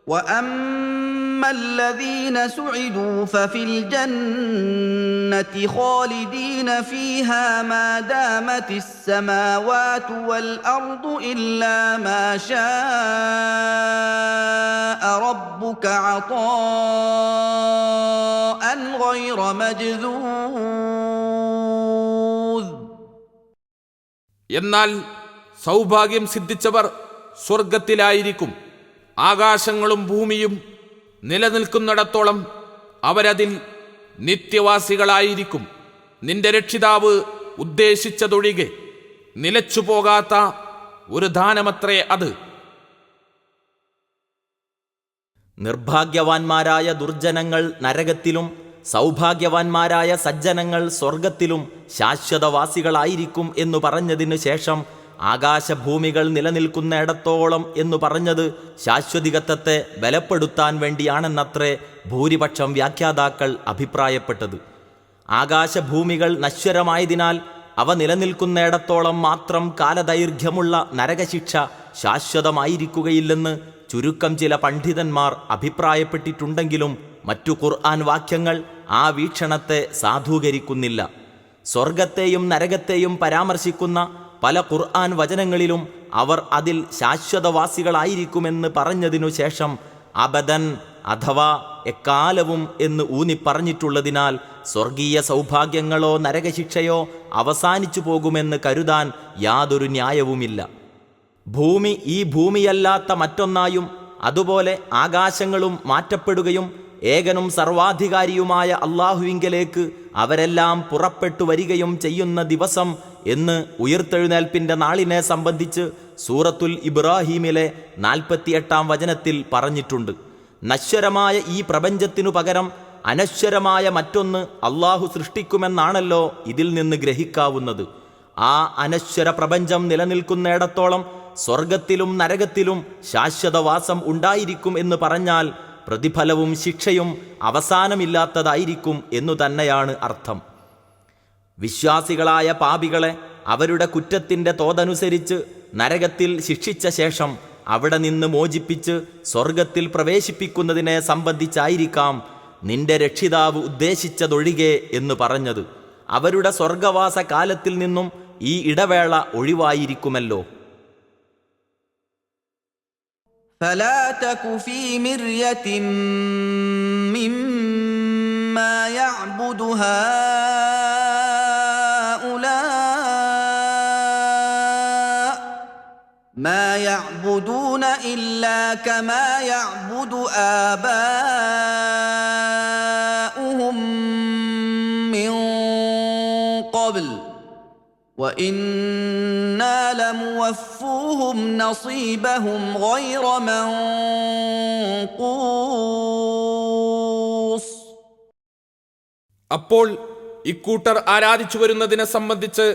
وأما الذين سعدوا ففي الجنة خالدين فيها ما دامت السماوات والأرض إلا ما شاء ربك عطاء غير مجذوذ. എന്നാൽ സൗഭാഗ്യം സിദ്ധിച്ചവർ സ്വർഗത്തിലായിരിക്കും. ആകാശങ്ങളും ഭൂമിയും നിലനിൽക്കുന്നിടത്തോളം അവരതിൽ നിത്യവാസികളായിരിക്കും, നിന്റെ രക്ഷിതാവ് ഉദ്ദേശിച്ചതൊഴികെ. നിലച്ചുപോകാത്ത ഒരു ദാനമത്രേ അത്. നിർഭാഗ്യവാന്മാരായ ദുർജനങ്ങൾ നരകത്തിലും സൗഭാഗ്യവാന്മാരായ സജ്ജനങ്ങൾ സ്വർഗത്തിലും ശാശ്വതവാസികളായിരിക്കും എന്നു പറഞ്ഞതിനു ശേഷം ആകാശഭൂമികൾ നിലനിൽക്കുന്നിടത്തോളം എന്നു പറഞ്ഞത് ശാശ്വതികത്വത്തെ ബലപ്പെടുത്താൻ വേണ്ടിയാണെന്നത്രേ ഭൂരിപക്ഷം വ്യാഖ്യാതാക്കൾ അഭിപ്രായപ്പെട്ടത്. ആകാശഭൂമികൾ നശ്വരമായതിനാൽ അവ നിലനിൽക്കുന്നിടത്തോളം മാത്രം കാലദൈർഘ്യമുള്ള നരകശിക്ഷ ശാശ്വതമായിരിക്കുകയില്ലെന്ന് ചുരുക്കം ചില പണ്ഡിതന്മാർ അഭിപ്രായപ്പെട്ടിട്ടുണ്ടെങ്കിലും മറ്റു ഖുർആൻ വാക്യങ്ങൾ ആ വീക്ഷണത്തെ സാധൂകരിക്കുന്നില്ല. സ്വർഗത്തെയും നരകത്തെയും പരാമർശിക്കുന്ന പല ഖുർആൻ വചനങ്ങളിലും അവർ അതിൽ ശാശ്വതവാസികളായിരിക്കുമെന്ന് പറഞ്ഞതിനു ശേഷം അബദൻ അഥവാ എക്കാലവും എന്ന് ഊന്നിപ്പറഞ്ഞിട്ടുള്ളതിനാൽ സ്വർഗീയ സൗഭാഗ്യങ്ങളോ നരകശിക്ഷയോ അവസാനിച്ചു പോകുമെന്ന് കരുതാൻ യാതൊരു ന്യായവുമില്ല. ഭൂമി ഈ ഭൂമിയല്ലാത്ത മറ്റൊന്നായും അതുപോലെ ആകാശങ്ങളും മാറ്റപ്പെടുകയും ഏകനും സർവാധികാരിയുമായ അള്ളാഹുവിങ്കലേക്ക് അവരെല്ലാം പുറപ്പെട്ടു വരികയും ചെയ്യുന്ന ദിവസം എന്ന് ഉയിർത്തെഴുന്നേൽപ്പിന്റെ നാളിനെ സംബന്ധിച്ച് സൂറത്തുൽ ഇബ്രാഹീമിലെ 48-ാം വചനത്തിൽ പറഞ്ഞിട്ടുണ്ട്. നശ്വരമായ ഈ പ്രപഞ്ചത്തിനു പകരം അനശ്വരമായ മറ്റൊന്ന് അള്ളാഹു സൃഷ്ടിക്കുമെന്നാണല്ലോ ഇതിൽ നിന്ന് ഗ്രഹിക്കാവുന്നത്. ആ അനശ്വര പ്രപഞ്ചം നിലനിൽക്കുന്നിടത്തോളം സ്വർഗത്തിലും നരകത്തിലും ശാശ്വതവാസം ഉണ്ടായിരിക്കും എന്ന് പറഞ്ഞാൽ പ്രതിഫലവും ശിക്ഷയും അവസാനമില്ലാത്തതായിരിക്കും എന്നു തന്നെയാണ് അർത്ഥം. വിശ്വാസികളായ പാപികളെ അവരുടെ കുറ്റത്തിൻ്റെ തോതനുസരിച്ച് നരകത്തിൽ ശിക്ഷിച്ച ശേഷം അവിടെ നിന്ന് മോചിപ്പിച്ച് സ്വർഗത്തിൽ പ്രവേശിപ്പിക്കുന്നതിനെ സംബന്ധിച്ചായിരിക്കാം നിന്റെ രക്ഷിതാവ് ഉദ്ദേശിച്ചതൊഴികെ എന്ന് പറഞ്ഞത്. അവരുടെ സ്വർഗവാസ കാലത്തിൽ നിന്നും ഈ ഇടവേള ഒഴിവായിരിക്കുമല്ലോ. فلا تك في مرية مما يعبد هؤلاء ما يعبدون إلا كما يعبد آباؤهم من قبل وإنا لموفوهم نصيبهم غير منقوص. അപ്പോൾ ഇക്കൂട്ടർ ആരാധിച്ചു വരുന്നതിനെ സംബന്ധിച്ച്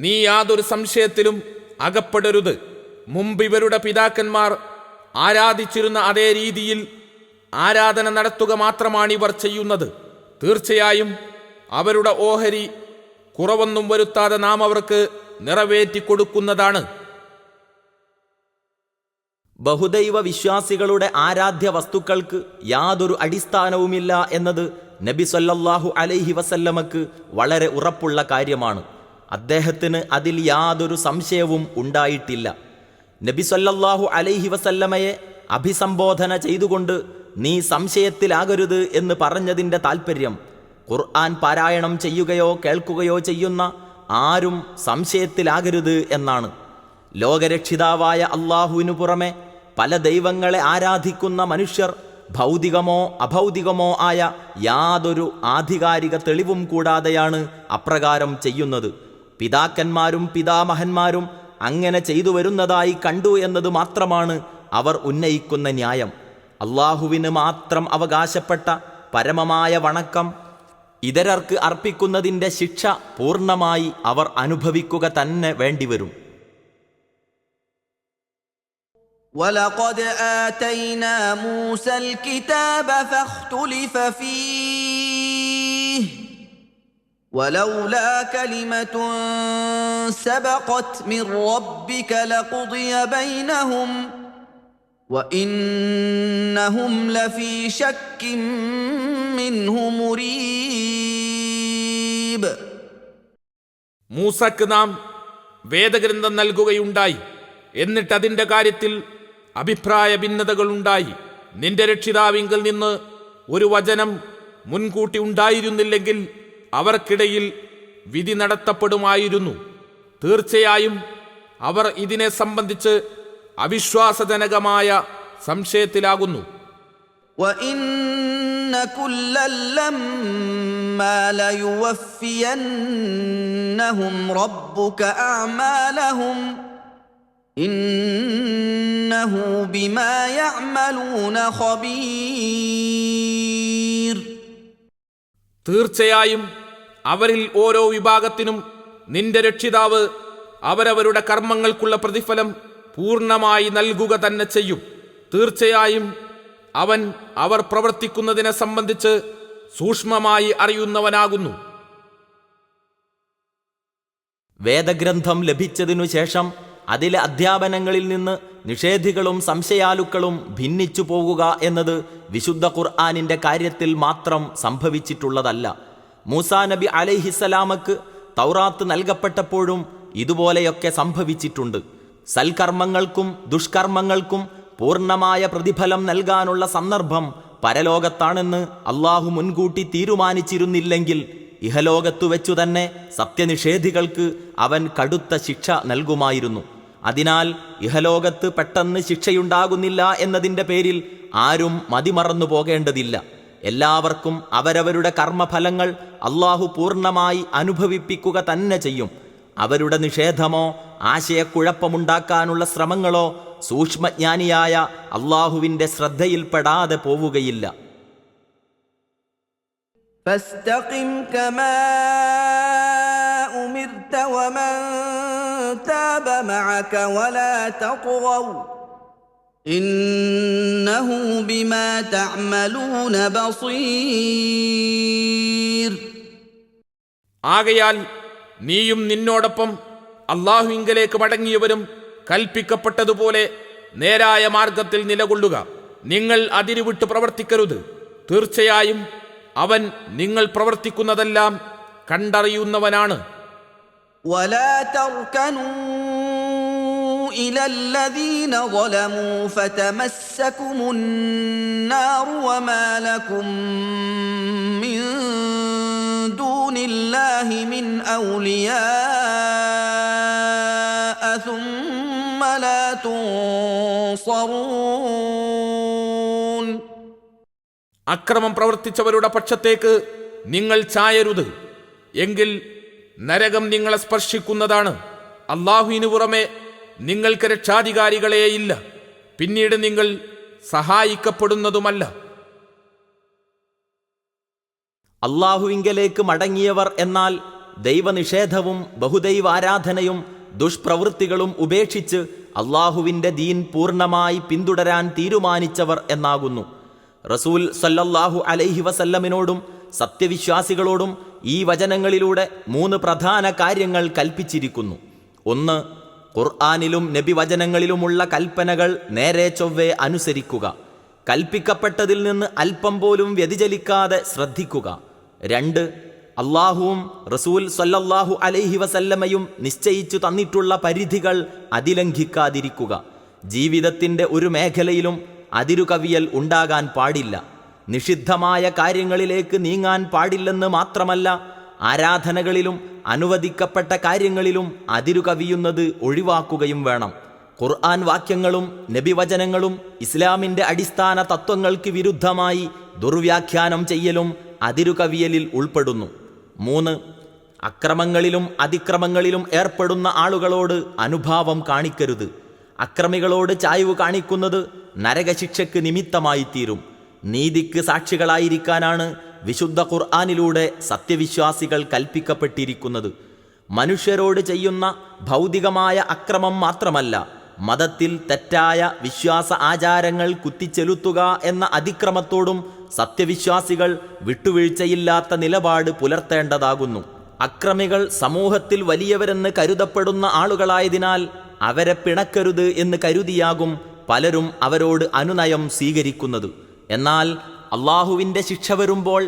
നീ യാതൊരു സംശയത്തിലും അകപ്പെടരുത്. മുമ്പ് ഇവരുടെ പിതാക്കന്മാർ ആരാധിച്ചിരുന്ന അതേ രീതിയിൽ ആരാധന നടത്തുക മാത്രമാണ് ഇവർ ചെയ്യുന്നത്. തീർച്ചയായും അവരുടെ ഓഹരി കുറവൊന്നും വരുത്താതെ നാം അവർക്ക് നിറവേറ്റി കൊടുക്കുന്നതാണ്. ബഹുദൈവ വിശ്വാസികളുടെ ആരാധ്യ വസ്തുക്കൾക്ക് യാതൊരു അടിസ്ഥാനവുമില്ല എന്നത് നബി സല്ലല്ലാഹു അലൈഹി വസല്ലമക്ക് വളരെ ഉറപ്പുള്ള കാര്യമാണ്. അദ്ദേഹത്തിന് അതിൽ യാതൊരു സംശയവും ഉണ്ടായിട്ടില്ല. നബി സല്ലല്ലാഹു അലൈഹി വസല്ലമയെ അഭിസംബോധന ചെയ്തുകൊണ്ട് നീ സംശയത്തിലാകരുത് എന്ന് പറഞ്ഞതിൻ്റെ താൽപ്പര്യം ഖുർആൻ പാരായണം ചെയ്യുകയോ കേൾക്കുകയോ ചെയ്യുന്ന ആരും സംശയത്തിലാകരുത് എന്നാണ്. ലോകരക്ഷിതാവായ അള്ളാഹുവിനു പുറമെ പല ദൈവങ്ങളെ ആരാധിക്കുന്ന മനുഷ്യർ ഭൗതികമോ അഭൗതികമോ ആയ യാതൊരു ആധികാരിക തെളിവും കൂടാതെയാണ് അപ്രകാരം ചെയ്യുന്നത്. പിതാക്കന്മാരും പിതാമഹന്മാരും അങ്ങനെ ചെയ്തു വരുന്നതായി കണ്ടു എന്നത് മാത്രമാണ് അവർ ഉന്നയിക്കുന്ന ന്യായം. അള്ളാഹുവിന് മാത്രം അവകാശപ്പെട്ട പരമമായ വണക്കം ഇതരർക്ക് അർപ്പിക്കുന്നതിൻ്റെ ശിക്ഷ പൂർണ്ണമായി അവർ അനുഭവിക്കുക തന്നെ വേണ്ടിവരും. وَلَقَدْ آتَيْنَا مُوسَى الْكِتَابَ فَاخْتُلِفَ فِيهِ وَلَوْلَا كَلِمَةٌ سَبَقَتْ مِنْ رَبِّكَ لَقُضِيَ بَيْنَهُمْ وَإِنَّهُمْ لَفِي شَكٍّ مِّنْهُ مُرِيبٍ. മൂസക്ക് നാം വേദഗ്രന്ഥം നൽകുകയുണ്ടായി. എന്നിട്ട് അതിൻ്റെ കാര്യത്തിൽ അഭിപ്രായ ഭിന്നതകളുണ്ടായി. നിന്റെ രക്ഷിതാവിങ്കിൽ നിന്ന് ഒരു വചനം മുൻകൂട്ടി ഉണ്ടായിരുന്നില്ലെങ്കിൽ അവർക്കിടയിൽ വിധി നടത്തപ്പെടുമായിരുന്നു. തീർച്ചയായും അവർ ഇതിനെ സംബന്ധിച്ച് അവിശ്വാസജനകമായ സംശയത്തിലാകുന്നു. وَإِنَّ كُلًّا لَّمَّا لَيُوَفِّيَنَّهُمْ رَبُّكَ أَعْمَالَهُمْ إِنَّهُ بِمَا يَعْمَلُونَ خَبِيرٌ. തീർച്ചയായും അവരിൽ ഓരോ വിഭാഗത്തിനും നിന്റെ രക്ഷിതാവ് അവരവരുടെ കർമ്മങ്ങൾക്കുള്ള പ്രതിഫലം പൂർണ്ണമായി നൽകുക തന്നെ ചെയ്യും. തീർച്ചയായും അവൻ അവർ പ്രവർത്തിക്കുന്നതിനെ സംബന്ധിച്ച് സൂക്ഷ്മമായി അറിയുന്നവനാകുന്നു. വേദഗ്രന്ഥം ലഭിച്ചതിനു ശേഷം അതിലെ അധ്യാപനങ്ങളിൽ നിന്ന് നിഷേധികളും സംശയാലുക്കളും ഭിന്നിച്ചു പോകുക എന്നത് വിശുദ്ധ ഖുർആനിന്റെ കാര്യത്തിൽ മാത്രം സംഭവിച്ചിട്ടുള്ളതല്ല. മൂസാ നബി അലൈഹിസ്സലാമക്ക് തൗറാത്ത് നൽകപ്പെട്ടപ്പോഴും ഇതുപോലെയൊക്കെ സംഭവിച്ചിട്ടുണ്ട്. സൽക്കർമ്മങ്ങൾക്കും ദുഷ്കർമ്മങ്ങൾക്കും പൂർണ്ണമായ പ്രതിഫലം നൽകാനുള്ള സന്ദർഭം പരലോകത്താണെന്ന് അള്ളാഹു മുൻകൂട്ടി തീരുമാനിച്ചിരുന്നില്ലെങ്കിൽ ഇഹലോകത്തു വെച്ചു തന്നെ സത്യനിഷേധികൾക്ക് അവൻ കടുത്ത ശിക്ഷ നൽകുമായിരുന്നു. അതിനാൽ ഇഹലോകത്ത് പെട്ടെന്ന് ശിക്ഷയുണ്ടാകുന്നില്ല എന്നതിൻ്റെ പേരിൽ ആരും മതിമറന്നു പോകേണ്ടതില്ല. എല്ലാവർക്കും അവരവരുടെ കർമ്മഫലങ്ങൾ അള്ളാഹു പൂർണ്ണമായി അനുഭവിപ്പിക്കുക തന്നെ ചെയ്യും. അവരുടെ നിഷേധമോ ആശയക്കുഴപ്പമുണ്ടാക്കാനുള്ള ശ്രമങ്ങളോ സൂക്ഷ്മജ്ഞാനിയായ അള്ളാഹുവിൻ്റെ ശ്രദ്ധയിൽപ്പെടാതെ പോവുകയില്ല. فاستقم كما أمرت ومن تاب معك ولا تطغوا إنه بما تعملون بصير. ആകയാൽ നീയും നിന്നോടൊപ്പം അല്ലാഹുവിങ്കലേക്ക് മടങ്ങിയവരും കൽപ്പിക്കപ്പെട്ടതുപോലെ നേരായ മാർഗത്തിൽ നിലകൊള്ളുക. നിങ്ങൾ അതിരുവിട്ട് പ്രവർത്തിക്കരുത്. തീർച്ചയായും അവൻ നിങ്ങൾ പ്രവർത്തിക്കുന്നതെല്ലാം കണ്ടറിയുന്നവനാണ്. ولا تركنوا إلى الذين ظلموا فتمسكم النار وما لكم من دون الله من أولياء ثم لا تنصرون. അക്രമം പ്രവർത്തിച്ചവരുടെ പക്ഷത്തേക്ക് നിങ്ങൾ ചായരുത്. എങ്കിൽ നരകം നിങ്ങളെ സ്പർശിക്കുന്നതാണ്. അല്ലാഹുവിനു പുറമെ നിങ്ങൾക്ക് രക്ഷാധികാരികളെയില്ല. പിന്നീട് നിങ്ങൾ സഹായിക്കപ്പെടുന്നതുമല്ല. അള്ളാഹുവിങ്കലേക്ക് മടങ്ങിയവർ എന്നാൽ ദൈവനിഷേധവും ബഹുദൈവാരാധനയും ദുഷ്പ്രവൃത്തികളും ഉപേക്ഷിച്ച് അള്ളാഹുവിൻ്റെ ദീൻ പൂർണ്ണമായി പിന്തുടരാൻ തീരുമാനിച്ചവർ എന്നാകുന്നു. റസൂൽ സല്ലല്ലാഹു അലൈഹി വസല്ലമിനോടും സത്യവിശ്വാസികളോടും ഈ വചനങ്ങളിലൂടെ 3 പ്രധാന കാര്യങ്ങൾ കൽപ്പിച്ചിരിക്കുന്നു. ഒന്ന്, ഖുർആനിലും നബിവചനങ്ങളിലുമുള്ള കൽപ്പനകൾ നേരെ ചൊവ്വേ അനുസരിക്കുക. കൽപ്പിക്കപ്പെട്ടതിൽ നിന്ന് അല്പം പോലും വ്യതിചലിക്കാതെ ശ്രദ്ധിക്കുക. 2, അള്ളാഹുവും റസൂൽ സല്ലല്ലാഹു അലൈഹി വസല്ലമയും നിശ്ചയിച്ചു തന്നിട്ടുള്ള പരിധികൾ അതിലംഘിക്കാതിരിക്കുക. ജീവിതത്തിൻ്റെ ഒരു മേഖലയിലും അതിരുകവിയൽ ഉണ്ടാകാൻ പാടില്ല. നിഷിദ്ധമായ കാര്യങ്ങളിലേക്ക് നീങ്ങാൻ പാടില്ലെന്ന് മാത്രമല്ല, ആരാധനകളിലും അനുവദിക്കപ്പെട്ട കാര്യങ്ങളിലും അതിരുകവിയുന്നത് ഒഴിവാക്കുകയും വേണം. ഖുർആൻ വാക്യങ്ങളും നബിവചനങ്ങളും ഇസ്ലാമിൻ്റെ അടിസ്ഥാന തത്വങ്ങൾക്ക് വിരുദ്ധമായി ദുർവ്യാഖ്യാനം ചെയ്യലും അതിരുകവിയലിൽ ഉൾപ്പെടുന്നു. 3, അക്രമങ്ങളിലും അതിക്രമങ്ങളിലും ഏർപ്പെടുന്ന ആളുകളോട് അനുഭാവം കാണിക്കരുത്. അക്രമികളോട് ചായ്വ് കാണിക്കുന്നത് നരകശിക്ഷയ്ക്ക് നിമിത്തമായി തീരും. നീതിക്ക് സാക്ഷികളായിരിക്കാനാണ് വിശുദ്ധ ഖുർആനിലൂടെ സത്യവിശ്വാസികൾ കൽപ്പിക്കപ്പെട്ടിരിക്കുന്നത്. മനുഷ്യരോട് ചെയ്യുന്ന ഭൗതികമായ അക്രമം മാത്രമല്ല, മതത്തിൽ തെറ്റായ വിശ്വാസ ആചാരങ്ങൾ കുത്തിച്ചെലുത്തുക എന്ന അതിക്രമത്തോടും സത്യവിശ്വാസികൾ വിട്ടുവീഴ്ചയില്ലാത്ത നിലപാട് പുലർത്തേണ്ടതാകുന്നു. അക്രമികൾ സമൂഹത്തിൽ വലിയവരെന്ന് കരുതപ്പെടുന്ന ആളുകളായതിനാൽ അവരെ പിണക്കരുത് എന്ന് കരുതിയാകും പലരും അവരോട് അനുനയം സ്വീകരിക്കുന്നത്. എന്നാൽ അള്ളാഹുവിൻ്റെ ശിക്ഷ വരുമ്പോൾ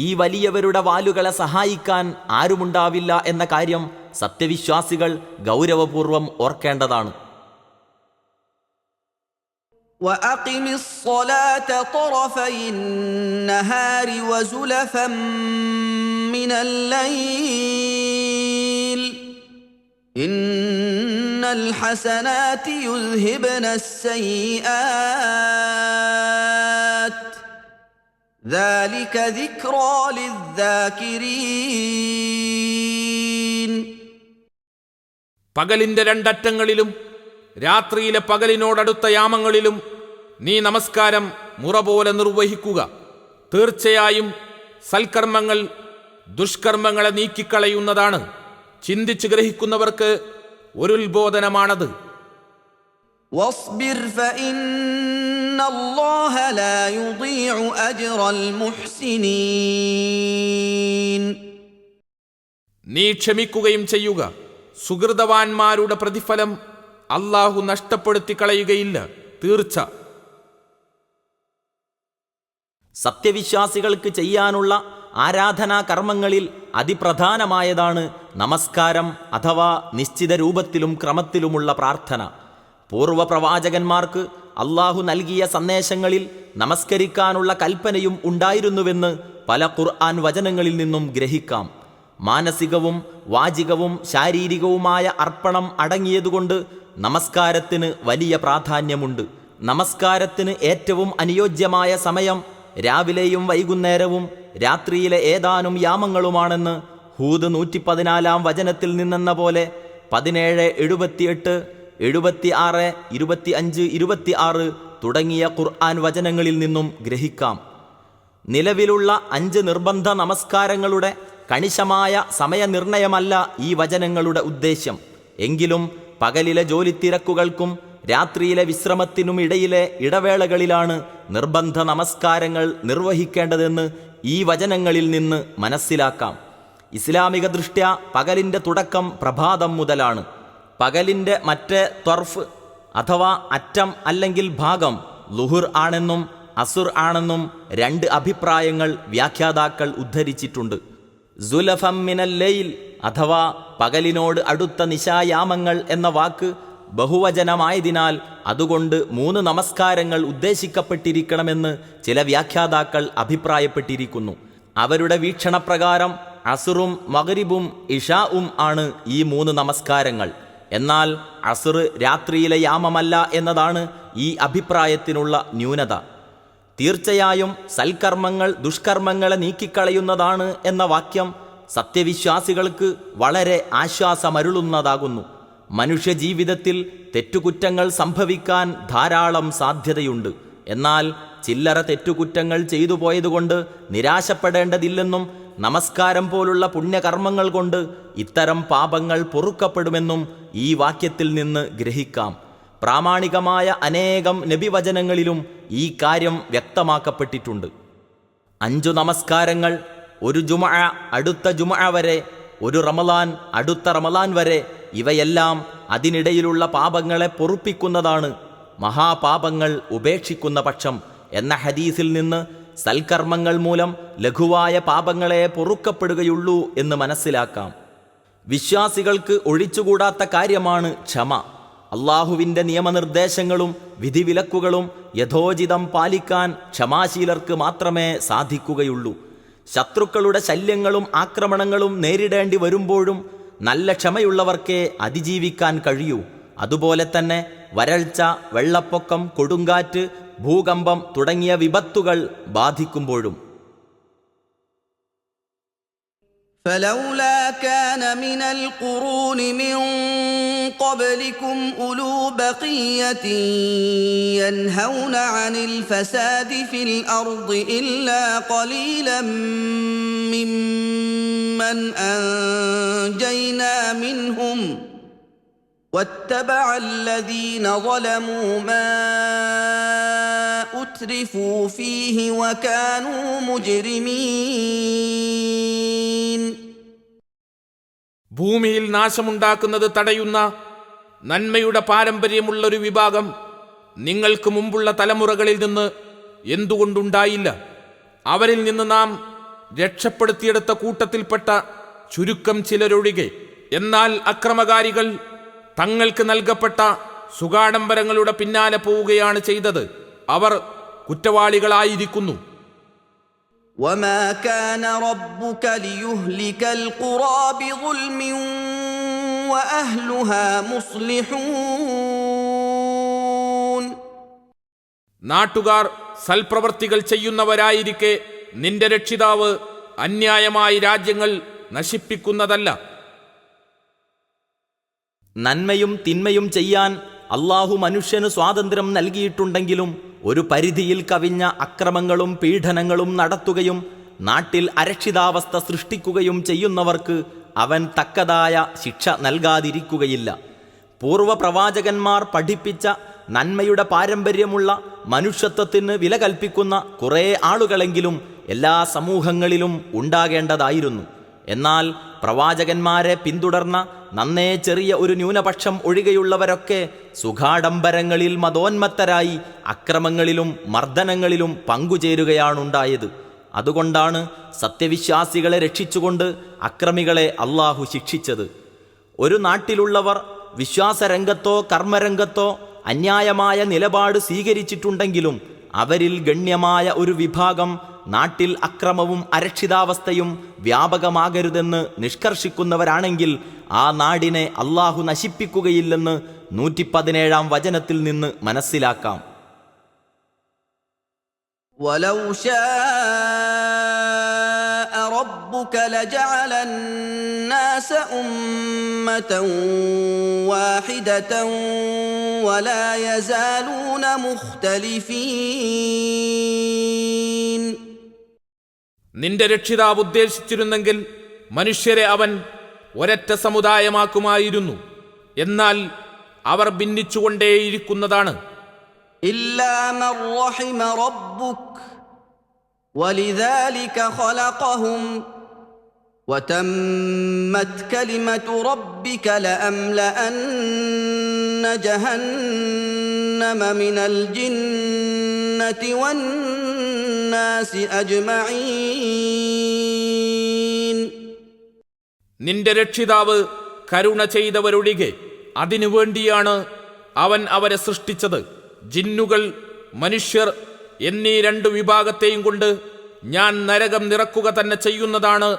ഈ വലിയവരുടെ വാലുകളെ സഹായിക്കാൻ ആരുമുണ്ടാവില്ല എന്ന കാര്യം സത്യവിശ്വാസികൾ ഗൗരവപൂർവം ഓർക്കേണ്ടതാണ്. وأقم الصلاة طرفي النهار وزلفا من الليل إن الحسنات يذهبن السيئات ذلك ذكرى للذاكرين. പകലിന്റെ രണ്ടറ്റങ്ങളിലും രാത്രിയിലെ പകലിനോടടുത്ത യാമങ്ങളിലും നീ നമസ്കാരം മുറ പോലെ നിർവഹിക്കുക. തീർച്ചയായും സൽക്കർമ്മങ്ങൾ ദുഷ്കർമ്മങ്ങളെ നീക്കിക്കളയുന്നതാണ്. ചിന്തിച്ച് ഗ്രഹിക്കുന്നവർക്ക് ഒരു ഉത്ബോധനമാണത്. واصبر فإن الله لا يضيع أجر المحسنين. നീ ക്ഷമിക്കുകയും ചെയ്യുക. സുഹൃതവാന്മാരുടെ പ്രതിഫലം അല്ലാഹു നഷ്ടപ്പെടുത്തി കളയുകയില്ല, തീർച്ച. സത്യവിശ്വാസികൾക്ക് ചെയ്യാനുള്ള ആരാധനാ കർമ്മങ്ങളിൽ അതിപ്രധാനമായതാണ് നമസ്കാരം അഥവാ നിശ്ചിത രൂപത്തിലും ക്രമത്തിലുമുള്ള പ്രാർത്ഥന. പൂർവപ്രവാചകന്മാർക്ക് അള്ളാഹു നൽകിയ സന്ദേശങ്ങളിൽ നമസ്കരിക്കാനുള്ള കൽപ്പനയും ഉണ്ടായിരുന്നുവെന്ന് പല ഖുർആൻ വചനങ്ങളിൽ നിന്നും ഗ്രഹിക്കാം. മാനസികവും വാചികവും ശാരീരികവുമായ അർപ്പണം അടങ്ങിയതുകൊണ്ട് നമസ്കാരത്തിന് വലിയ പ്രാധാന്യമുണ്ട്. നമസ്കാരത്തിന് ഏറ്റവും അനുയോജ്യമായ സമയം രാവിലെയും വൈകുന്നേരവും രാത്രിയിലെ ഏതാനും യാമങ്ങളുമാണെന്ന് ഹൂദ് 114 വചനത്തിൽ നിന്നെന്ന പോലെ 17, 78, 76, 25, 26 തുടങ്ങിയ ഖുർആൻ വചനങ്ങളിൽ നിന്നും ഗ്രഹിക്കാം. നിലവിലുള്ള 5 നിർബന്ധ നമസ്കാരങ്ങളുടെ കണിശമായ സമയനിർണയമല്ല ഈ വചനങ്ങളുടെ ഉദ്ദേശ്യം. എങ്കിലും പകലിലെ ജോലിത്തിരക്കുകൾക്കും രാത്രിയിലെ വിശ്രമത്തിനും ഇടയിലെ ഇടവേളകളിലാണ് നിർബന്ധ നമസ്കാരങ്ങൾ നിർവഹിക്കേണ്ടതെന്ന് ഈ വചനങ്ങളിൽ നിന്ന് മനസ്സിലാക്കാം. ഇസ്ലാമിക ദൃഷ്ട്യാ പകലിൻ്റെ തുടക്കം പ്രഭാതം മുതലാണ്. പകലിൻ്റെ മറ്റേ ത്വർഫ് അഥവാ അറ്റം അല്ലെങ്കിൽ ഭാഗം ലുഹുർ ആണെന്നും അസുർ ആണെന്നും 2 അഭിപ്രായങ്ങൾ വ്യാഖ്യാതാക്കൾ ഉദ്ധരിച്ചിട്ടുണ്ട്. സുലഫം മിനൽ ലൈൽ അഥവാ പകലിനോട് അടുത്ത നിശായാമങ്ങൾ എന്ന വാക്ക് ബഹുവചനമായതിനാൽ അതുകൊണ്ട് 3 നമസ്കാരങ്ങൾ ഉദ്ദേശിക്കപ്പെട്ടിരിക്കണമെന്ന് ചില വ്യാഖ്യാതാക്കൾ അഭിപ്രായപ്പെട്ടിരിക്കുന്നു. അവരുടെ വീക്ഷണപ്രകാരം അസുറും മഗ്രിബും ഇഷാവും ആണ് ഈ 3 നമസ്കാരങ്ങൾ. എന്നാൽ അസുർ രാത്രിയിലെ യാമമല്ല എന്നതാണ് ഈ അഭിപ്രായത്തിനുള്ള ന്യൂനത. തീർച്ചയായും സൽക്കർമ്മങ്ങൾ ദുഷ്കർമ്മങ്ങളെ നീക്കിക്കളയുന്നതാണ് എന്ന വാക്യം സത്യവിശ്വാസികൾക്ക് വളരെ ആശ്വാസമരുളുന്നതാകുന്നു. മനുഷ്യജീവിതത്തിൽ തെറ്റുകുറ്റങ്ങൾ സംഭവിക്കാൻ ധാരാളം സാധ്യതയുണ്ട്. എന്നാൽ ചില്ലറ തെറ്റുകുറ്റങ്ങൾ ചെയ്തു പോയതുകൊണ്ട് നിരാശപ്പെടേണ്ടതില്ലെന്നും നമസ്കാരം പോലുള്ള പുണ്യകർമ്മങ്ങൾ കൊണ്ട് ഇത്തരം പാപങ്ങൾ പൊറുക്കപ്പെടുമെന്നും ഈ വാക്യത്തിൽ നിന്ന് ഗ്രഹിക്കാം. പ്രാമാണികമായ അനേകം നബിവചനങ്ങളിലും ഈ കാര്യം വ്യക്തമാക്കപ്പെട്ടിട്ടുണ്ട്. 5 നമസ്കാരങ്ങൾ, ഒരു ജുമഅ അടുത്ത ജുമഅ വരെ, ഒരു റമളാൻ അടുത്ത റമളാൻ വരെ, ഇവയെല്ലാം അതിനിടയിലുള്ള പാപങ്ങളെ പൊറുപ്പിക്കുന്നതാണ്. മഹാപാപങ്ങൾ ഉപേക്ഷിക്കുന്ന പക്ഷം എന്ന ഹദീസിൽ നിന്ന് സൽക്കർമ്മങ്ങൾ മൂലം ലഘുവായ പാപങ്ങളെ പൊറുക്കപ്പെടുകയുള്ളൂ എന്ന് മനസ്സിലാക്കാം. വിശ്വാസികൾക്ക് ഒഴിച്ചുകൂടാത്ത കാര്യമാണ് ക്ഷമ. അള്ളാഹുവിൻ്റെ നിയമനിർദ്ദേശങ്ങളും വിധിവിലക്കുകളും യഥോചിതം പാലിക്കാൻ ക്ഷമാശീലർക്ക് മാത്രമേ സാധിക്കുകയുള്ളൂ. ശത്രുക്കളുടെ ശല്യങ്ങളും ആക്രമണങ്ങളും നേരിടേണ്ടി വരുമ്പോഴും നല്ല ക്ഷമയുള്ളവർക്കേ അതിജീവിക്കാൻ കഴിയൂ. അതുപോലെ തന്നെ വരൾച്ച, വെള്ളപ്പൊക്കം, കൊടുങ്കാറ്റ്, ഭൂകമ്പം തുടങ്ങിയ വിപത്തുകൾ ബാധിക്കുമ്പോഴും. فلولا كان من القرون من قبلكم أولو بقية ينهون عن الفساد في الأرض إلا قليلا ممن أنجينا منهم واتبع الذين ظلموا ما أترفوا فيه وكانوا مجرمين. ഭൂമിയിൽ നാശമുണ്ടാക്കുന്നത് തടയുന്ന നന്മയുടെ പാരമ്പര്യമുള്ളൊരു വിഭാഗം നിങ്ങൾക്ക് മുമ്പുള്ള തലമുറകളിൽ നിന്ന് എന്തുകൊണ്ടുണ്ടായില്ല? അവരിൽ നിന്ന് നാം രക്ഷപ്പെടുത്തിയെടുത്ത കൂട്ടത്തിൽപ്പെട്ട ചുരുക്കം ചിലരൊഴികെ. എന്നാൽ അക്രമകാരികൾ തങ്ങൾക്ക് നൽകപ്പെട്ട സുഖാഡംബരങ്ങളുടെ പിന്നാലെ പോവുകയാണ് ചെയ്തത്. അവർ കുറ്റവാളികളായിരിക്കുന്നു. وما كان ربك ليهلك القرى بظلم وأهلها مصلحون. നാട്ടുകാർ സൽപ്രവർത്തികൾ ചെയ്യുന്നവരായിരിക്കെ നിന്റെ രക്ഷിതാവ് അന്യായമായി രാജ്യങ്ങൾ നശിപ്പിക്കുന്നതല്ല. നന്മയും തിന്മയും ചെയ്യാൻ അള്ളാഹു മനുഷ്യന് സ്വാതന്ത്ര്യം നൽകിയിട്ടുണ്ടെങ്കിലും ഒരു പരിധിയിൽ കവിഞ്ഞ അക്രമങ്ങളും പീഡനങ്ങളും നടത്തുകയും നാട്ടിൽ അരക്ഷിതാവസ്ഥ സൃഷ്ടിക്കുകയും ചെയ്യുന്നവർക്ക് അവൻ തക്കതായ ശിക്ഷ നൽകാതിരിക്കുകയില്ല. പൂർവ പ്രവാചകന്മാർ പഠിപ്പിച്ച നന്മയുടെ പാരമ്പര്യമുള്ള മനുഷ്യത്വത്തിന് വില കൽപ്പിക്കുന്ന കുറേ ആളുകളെങ്കിലും എല്ലാ സമൂഹങ്ങളിലും ഉണ്ടാകേണ്ടതായിരുന്നു. എന്നാൽ പ്രവാചകന്മാരെ പിന്തുടർന്ന നന്നേ ചെറിയ ഒരു ന്യൂനപക്ഷം ഒഴികെയുള്ളവരൊക്കെ സുഖാഡംബരങ്ങളിൽ മതോന്മത്തരായി അക്രമങ്ങളിലും മർദ്ദനങ്ങളിലും പങ്കുചേരുകയാണുണ്ടായത്. അതുകൊണ്ടാണ് സത്യവിശ്വാസികളെ രക്ഷിച്ചുകൊണ്ട് അക്രമികളെ അള്ളാഹു ശിക്ഷിച്ചത്. ഒരു നാട്ടിലുള്ളവർ വിശ്വാസരംഗത്തോ കർമ്മരംഗത്തോ അന്യായമായ നിലപാട് സ്വീകരിച്ചിട്ടുണ്ടെങ്കിലും അവരിൽ ഗണ്യമായ ഒരു വിഭാഗം നാട്ടിൽ അക്രമവും അരക്ഷിതാവസ്ഥയും വ്യാപകമാകരുതെന്ന് നിഷ്കർഷിക്കുന്നവരാണെങ്കിൽ ആ നാടിനെ അള്ളാഹു നശിപ്പിക്കുകയില്ലെന്ന് 117 വചനത്തിൽ നിന്ന് മനസ്സിലാക്കാം. ولو شاء ربك لجعل الناس أمة واحدة ولا يزالون مختلفين. നിന്റെ രക്ഷിതാവ് ഉദ്ദേശിച്ചിരുന്നെങ്കിൽ മനുഷ്യരെ അവൻ ഒരൊറ്റ സമുദായമാക്കുമായിരുന്നു. എന്നാൽ അവർ ഭിന്നിച്ചുകൊണ്ടേയിരിക്കുന്നതാണ്. إلا من رحم ربك ولذلك خلقهم وتمت كلمة ربك لأملأن جهنم من الجنة والناس أجمعين. നിന്റെ രക്ഷിതാവ് കരുണ ചെയ്തവരൊഴികെ അതിനു വേണ്ടിയാണ് അവൻ അവരെ സൃഷ്ടിച്ചത്. ജിന്നുകൾ, മനുഷ്യർ എന്നീ 2 വിഭാഗത്തെയും കൊണ്ട് ഞാൻ നരകം നിറക്കുക തന്നെ ചെയ്യുന്നതാണ്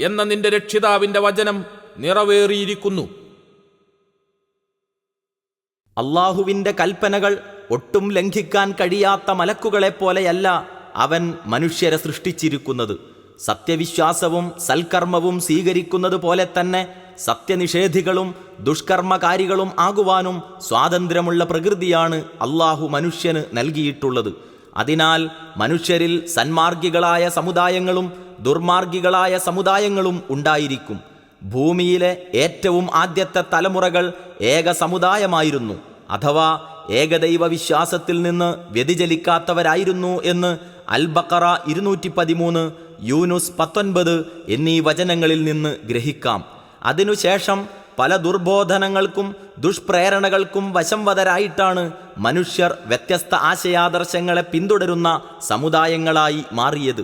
എന്ന നിന്റെ രക്ഷിതാവിന്റെ വചനം നിറവേറിയിരിക്കുന്നു. അള്ളാഹുവിൻ്റെ കൽപ്പനകൾ ഒട്ടും ലംഘിക്കാൻ കഴിയാത്ത മലക്കുകളെപ്പോലെയല്ല അവൻ മനുഷ്യരെ സൃഷ്ടിച്ചിരിക്കുന്നത്. സത്യവിശ്വാസവും സൽക്കർമ്മവും സ്വീകരിക്കുന്നത് പോലെ തന്നെ സത്യനിഷേധികളും ദുഷ്കർമ്മകാരികളും ആകുവാനും സ്വാതന്ത്ര്യമുള്ള പ്രകൃതിയാണ് അള്ളാഹു മനുഷ്യന് നൽകിയിട്ടുള്ളത്. അതിനാൽ മനുഷ്യരിൽ സന്മാർഗികളായ സമുദായങ്ങളും ദുർമാർഗികളായ സമുദായങ്ങളും ഉണ്ടായിരിക്കും. ഭൂമിയിലെ ഏറ്റവും ആദ്യത്തെ തലമുറകൾ ഏക സമുദായമായിരുന്നു, അഥവാ ഏകദൈവ വിശ്വാസത്തിൽ നിന്ന് വ്യതിചലിക്കാത്തവരായിരുന്നു എന്ന് അൽ ബഖറ 213, യൂനുസ് 19 എന്നീ വചനങ്ങളിൽ നിന്ന് ഗ്രഹിക്കാം. അതിനുശേഷം പല ദുർബോധനങ്ങൾക്കും ദുഷ്പ്രേരണകൾക്കും വശംവദരായിട്ടാണ് മനുഷ്യർ വ്യത്യസ്ത ആശയാദർശങ്ങളെ പിന്തുടരുന്ന സമുദായങ്ങളായി മാറിയത്.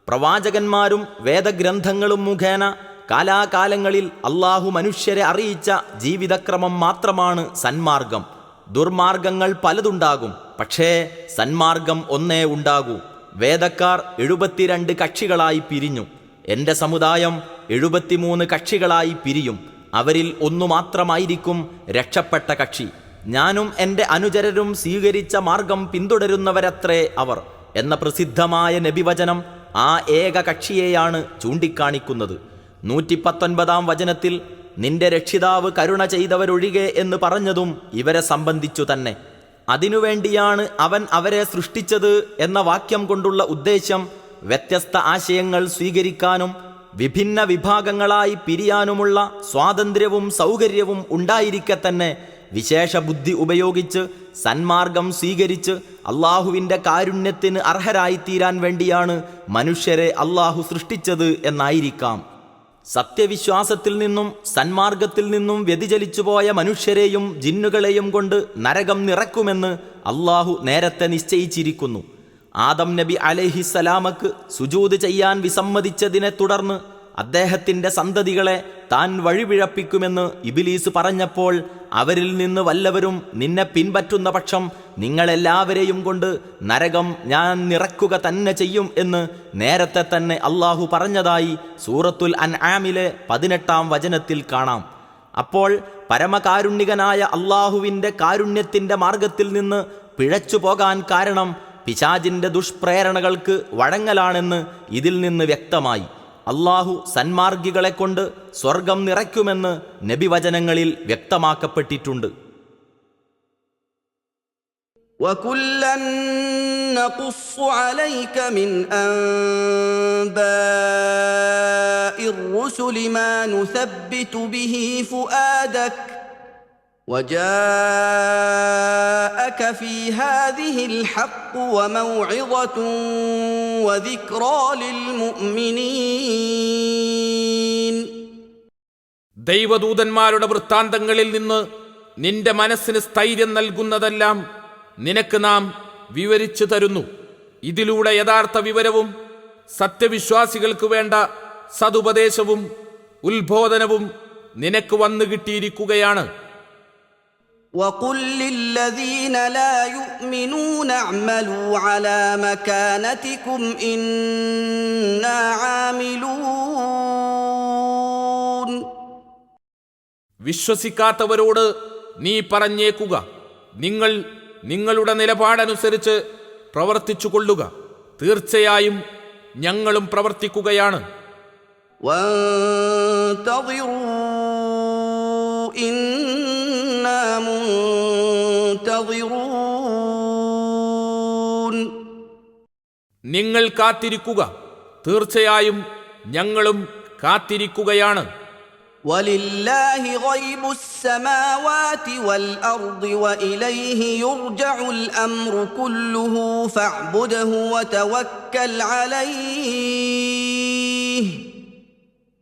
പ്രവാചകന്മാരും വേദഗ്രന്ഥങ്ങളും മുഖേന കാലാകാലങ്ങളിൽ അള്ളാഹു മനുഷ്യരെ അറിയിച്ച ജീവിതക്രമം മാത്രമാണ് സന്മാർഗം. ദുർമാർഗങ്ങൾ പലതുണ്ടാകും, പക്ഷേ സന്മാർഗം ഒന്നേ ഉണ്ടാകൂ. വേദക്കാർ 72 കക്ഷികളായി പിരിഞ്ഞു. എൻ്റെ സമുദായം 73 കക്ഷികളായി പിരിയും. അവരിൽ ഒന്നു മാത്രമായിരിക്കും രക്ഷപ്പെട്ട കക്ഷി. ഞാനും എൻ്റെ അനുചരരും സ്വീകരിച്ച മാർഗം പിന്തുടരുന്നവരത്രേ അവർ എന്ന പ്രസിദ്ധമായ നബിവചനം ആ ഏക കക്ഷിയെയാണ് ചൂണ്ടിക്കാണിക്കുന്നത്. 119 വചനത്തിൽ നിന്റെ രക്ഷിതാവ് കരുണ ചെയ്തവരൊഴികെ എന്ന് പറഞ്ഞതും ഇവരെ സംബന്ധിച്ചു തന്നെ. അതിനുവേണ്ടിയാണ് അവൻ അവരെ സൃഷ്ടിച്ചത് എന്ന വാക്യം കൊണ്ടുള്ള ഉദ്ദേശ്യം വ്യത്യസ്ത ആശയങ്ങൾ സ്വീകരിക്കാനും വിഭിന്ന വിഭാഗങ്ങളായി പിരിയാനുമുള്ള സ്വാതന്ത്ര്യവും സൗകര്യവും ഉണ്ടായിരിക്കെ തന്നെ വിശേഷ ബുദ്ധി ഉപയോഗിച്ച് സന്മാർഗം സ്വീകരിച്ച് അള്ളാഹുവിൻ്റെ കാരുണ്യത്തിന് അർഹരായിത്തീരാൻ വേണ്ടിയാണ് മനുഷ്യരെ അള്ളാഹു സൃഷ്ടിച്ചത് എന്നായിരിക്കാം. സത്യവിശ്വാസത്തിൽ നിന്നും സന്മാർഗത്തിൽ നിന്നും വ്യതിചലിച്ചുപോയ മനുഷ്യരെയും ജിന്നുകളെയും കൊണ്ട് നരകം നിറക്കുമെന്ന് അള്ളാഹു നേരത്തെ നിശ്ചയിച്ചിരിക്കുന്നു. ആദം നബി അലൈഹിസ്സലാമക്ക് സുജൂദ് ചെയ്യാൻ വിസമ്മതിച്ചതിനെ തുടർന്ന് അദ്ദേഹത്തിൻ്റെ സന്തതികളെ താൻ വഴിപിഴപ്പിക്കുമെന്ന് ഇബ്ലീസ് പറഞ്ഞപ്പോൾ അവരിൽ നിന്ന് വല്ലവരും നിന്നെ പിൻപറ്റുന്ന പക്ഷം നിങ്ങളെല്ലാവരെയും കൊണ്ട് നരകം ഞാൻ നിറക്കുക തന്നെ ചെയ്യും എന്ന് നേരത്തെ തന്നെ അള്ളാഹു പറഞ്ഞതായി സൂറത്തുൽ അൻആമിലെ 18 വചനത്തിൽ കാണാം. അപ്പോൾ പരമകാരുണ്യകനായ അള്ളാഹുവിൻ്റെ കാരുണ്യത്തിൻ്റെ മാർഗത്തിൽ നിന്ന് പിഴച്ചു പോകാൻ കാരണം പിശാചിൻ്റെ ദുഷ്പ്രേരണകൾക്ക് വഴങ്ങലാണെന്ന് ഇതിൽ നിന്ന് വ്യക്തമായി. അള്ളാഹു സന്മാർഗികളെ കൊണ്ട് സ്വർഗം നിറയ്ക്കുമെന്ന് നബിവചനങ്ങളിൽ വ്യക്തമാക്കപ്പെട്ടിട്ടുണ്ട്. وكلا نقص عليك من انباء الرسل ما نثبت به فؤادك وجاءك في هذه الحق وموعظة وذكرى للمؤمنين. ദൈവദൂതന്മാരുടെ വൃത്താന്തങ്ങളിൽ നിന്ന് നിന്റെ മനസ്സിന് സ്ഥൈര്യം നൽകുന്നതെല്ലാം നിനക്ക് നാം വിവരിച്ചു തരുന്നു. ഇതിലൂടെ യഥാർത്ഥ വിവരവും സത്യവിശ്വാസികൾക്ക് വേണ്ട സതുപദേശവും ഉത്ബോധനവും നിനക്ക് വന്നു കിട്ടിയിരിക്കുകയാണ്. وقل للذين لا يؤمنون اعملوا على مكانتكم إنا عاملون. വിശ്വസിക്കാത്തവരോട് നീ പറഞ്ഞേക്കുക, നിങ്ങൾ നിങ്ങളുടെ നിലപാടനുസരിച്ച് പ്രവർത്തിച്ചു കൊള്ളുക, തീർച്ചയായും ഞങ്ങളും പ്രവർത്തിക്കുകയാണ്. وانتظروا إنا منتظرون. നിങ്ങൾ കാത്തിരിക്കുക, തീർച്ചയായും ഞങ്ങളും കാത്തിരിക്കുകയാണ്. ولله غيب السماوات والأرض وإليه يرجع الأمر كله فاعبده وتوكل عليه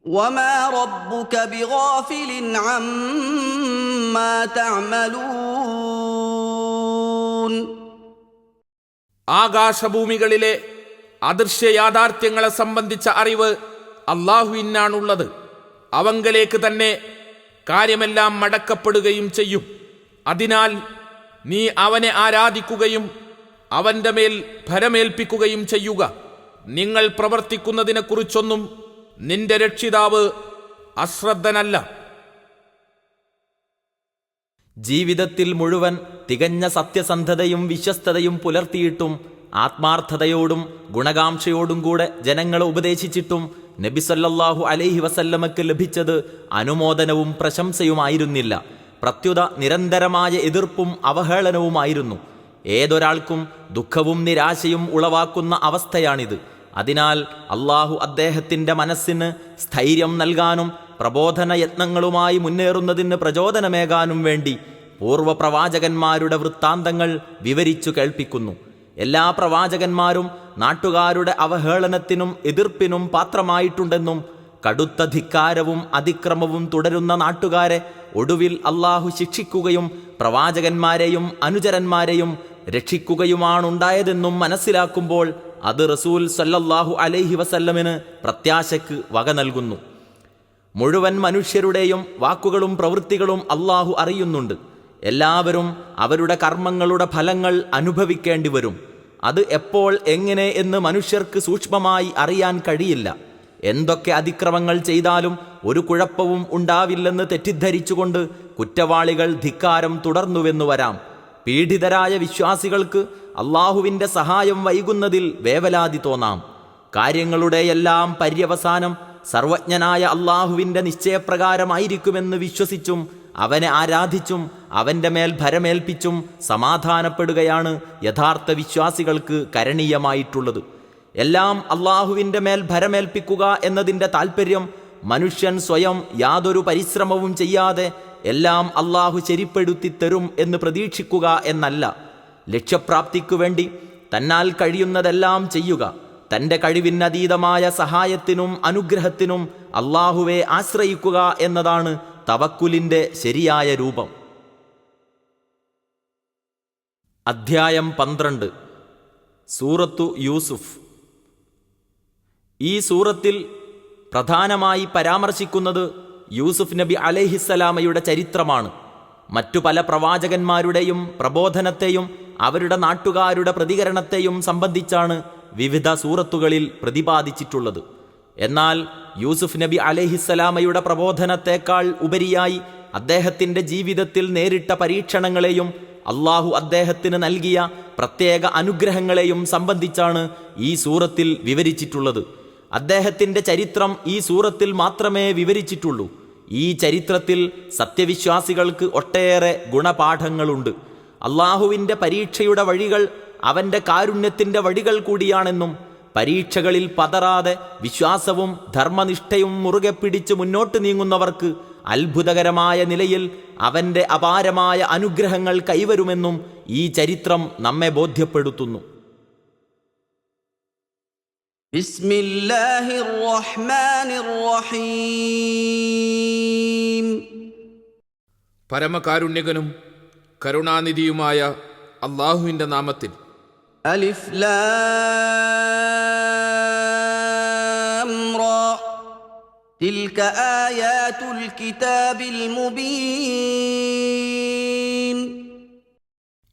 وما ربك بغافل عما تعملون. ആകാശഭൂമികളിലെ അദൃശ്യ യാഥാർത്ഥ്യങ്ങളെ സംബന്ധിച്ച അറിവ് അല്ലാഹുവിനാണുള്ളത്. അവങ്കലേക്ക് തന്നെ കാര്യമെല്ലാം മടക്കപ്പെടുകയും ചെയ്യും. അതിനാൽ നീ അവനെ ആരാധിക്കുകയും അവന്റെ മേൽ ഭരമേൽപ്പിക്കുകയും ചെയ്യുക. നിങ്ങൾ പ്രവർത്തിക്കുന്നതിനെക്കുറിച്ചൊന്നും നിന്റെ രക്ഷിതാവ് അശ്രദ്ധനല്ല. ജീവിതത്തിൽ മുഴുവൻ തികഞ്ഞ സത്യസന്ധതയും വിശ്വസ്തതയും പുലർത്തിയിട്ടും ആത്മാർത്ഥതയോടും ഗുണകാംക്ഷയോടും കൂടെ ജനങ്ങളെ ഉപദേശിച്ചിട്ടും നബി സല്ലല്ലാഹു അലൈഹി വസല്ലമക്ക് ലഭിച്ചത് അനുമോദനവും പ്രശംസയുമായിരുന്നില്ല. പ്രത്യുത നിരന്തരമായ എതിർപ്പും അവഹേളനവുമായിരുന്നു. ഏതൊരാൾക്കും ദുഃഖവും നിരാശയും ഉളവാക്കുന്ന അവസ്ഥയാണിത്. അതിനാൽ അള്ളാഹു അദ്ദേഹത്തിൻ്റെ മനസ്സിന് സ്ഥൈര്യം നൽകാനും പ്രബോധന യത്നങ്ങളുമായി മുന്നേറുന്നതിന് പ്രചോദനമേകാനും വേണ്ടി പൂർവ്വപ്രവാചകന്മാരുടെ വൃത്താന്തങ്ങൾ വിവരിച്ചു കേൾപ്പിക്കുന്നു. എല്ലാ പ്രവാചകന്മാരും നാട്ടുകാരുടെ അവഹേളനത്തിനും എതിർപ്പിനും പാത്രമായിട്ടുണ്ടെന്നും കടുത്ത ധിക്കാരവും അതിക്രമവും തുടരുന്ന നാട്ടുകാരെ ഒടുവിൽ അള്ളാഹു ശിക്ഷിക്കുകയും പ്രവാചകന്മാരെയും അനുചരന്മാരെയും രക്ഷിക്കുകയുമാണുണ്ടായതെന്നും മനസ്സിലാക്കുമ്പോൾ അത് റസൂൽ സല്ലല്ലാഹു അലൈഹി വസല്ലമിന് പ്രത്യാശയ്ക്ക് വക നൽകുന്നു. മുഴുവൻ മനുഷ്യരുടെയും വാക്കുകളും പ്രവൃത്തികളും അള്ളാഹു അറിയുന്നുണ്ട്. എല്ലാവരും അവരുടെ കർമ്മങ്ങളുടെ ഫലങ്ങൾ അനുഭവിക്കേണ്ടി വരും. അത് എപ്പോൾ എങ്ങനെ എന്ന് മനുഷ്യർക്ക് സൂക്ഷ്മമായി അറിയാൻ കഴിയില്ല. എന്തൊക്കെ അതിക്രമങ്ങൾ ചെയ്താലും ഒരു കുഴപ്പവും ഉണ്ടാവില്ലെന്ന് തെറ്റിദ്ധരിച്ചുകൊണ്ട് കുറ്റവാളികൾ ധിക്കാരം തുടർന്നുവെന്നു വരാം. പീഡിതരായ വിശ്വാസികൾക്ക് അള്ളാഹുവിൻ്റെ സഹായം വൈകുന്നതിൽ വേവലാതി തോന്നാം. കാര്യങ്ങളുടെയെല്ലാം പര്യവസാനം സർവജ്ഞനായ അള്ളാഹുവിൻ്റെ നിശ്ചയപ്രകാരമായിരിക്കുമെന്ന് വിശ്വസിച്ചും അവനെ ആരാധിച്ചും അവൻ്റെ മേൽ ഭരമേൽപ്പിച്ചും സമാധാനപ്പെടുകയാണ് യഥാർത്ഥ വിശ്വാസികൾക്ക് കരണീയമായിട്ടുള്ളത്. എല്ലാം അള്ളാഹുവിൻ്റെ മേൽ ഭരമേൽപ്പിക്കുക എന്നതിൻ്റെ താൽപ്പര്യം മനുഷ്യൻ സ്വയം യാതൊരു പരിശ്രമവും ചെയ്യാതെ എല്ലാം അള്ളാഹു ശരിപ്പെടുത്തി തരും എന്ന് പ്രതീക്ഷിക്കുക എന്നല്ല. ലക്ഷ്യപ്രാപ്തിക്കു വേണ്ടി തന്നാൽ കഴിയുന്നതെല്ലാം ചെയ്യുക. തൻ്റെ കഴിവിനതീതമായ സഹായത്തിനും അനുഗ്രഹത്തിനും അള്ളാഹുവെ ആശ്രയിക്കുക എന്നതാണ് തവക്കുലിൻ്റെ ശരിയായ രൂപം. അധ്യായം 12 സൂറത്തു യൂസുഫ്. ഈ സൂറത്തിൽ പ്രധാനമായി പരാമർശിക്കുന്നത് യൂസുഫ് നബി അലൈഹിസ്സലാമയുടെ ചരിത്രമാണ്. മറ്റു പല പ്രവാചകന്മാരുടെയും പ്രബോധനത്തെയും അവരുടെ നാട്ടുകാരുടെ പ്രതികരണത്തെയും സംബന്ധിച്ചാണ് വിവിധ സൂറത്തുകളിൽ പ്രതിപാദിച്ചിട്ടുള്ളത്. എന്നാൽ യൂസുഫ് നബി അലൈഹിസ്സലാമയുടെ പ്രബോധനത്തെക്കാൾ ഉപരിയായി അദ്ദേഹത്തിൻ്റെ ജീവിതത്തിൽ നേരിട്ട പരീക്ഷണങ്ങളെയും അള്ളാഹു അദ്ദേഹത്തിന് നൽകിയ പ്രത്യേക അനുഗ്രഹങ്ങളെയും സംബന്ധിച്ചാണ് ഈ സൂറത്തിൽ വിവരിച്ചിട്ടുള്ളത്. അദ്ദേഹത്തിൻ്റെ ചരിത്രം ഈ സൂറത്തിൽ മാത്രമേ വിവരിച്ചിട്ടുള്ളൂ. ഈ ചരിത്രത്തിൽ സത്യവിശ്വാസികൾക്ക് ഒട്ടേറെ ഗുണപാഠങ്ങളുണ്ട്. അള്ളാഹുവിൻ്റെ പരീക്ഷയുടെ വഴികൾ അവൻ്റെ കാരുണ്യത്തിൻ്റെ വഴികൾ കൂടിയാണെന്നും പരീക്ഷകളിൽ പതറാതെ വിശ്വാസവും ധർമ്മനിഷ്ഠയും മുറുകെ പിടിച്ച് മുന്നോട്ട് നീങ്ങുന്നവർക്ക് അത്ഭുതകരമായ നിലയിൽ അവൻ്റെ അപാരമായ അനുഗ്രഹങ്ങൾ കൈവരുമെന്നും ഈ ചരിത്രം നമ്മെ ബോധ്യപ്പെടുത്തുന്നു. ബിസ്മില്ലാഹിർ റഹ്മാനിർ റഹീം. പരമകാരുണ്യകനും കരുണാനിധിയുമായ അള്ളാഹുവിൻ്റെ നാമത്തിൽ. അലിഫ് ലാം റാ. തിൽക ആയാതുൽ കിതാബിൽ മുബീൻ.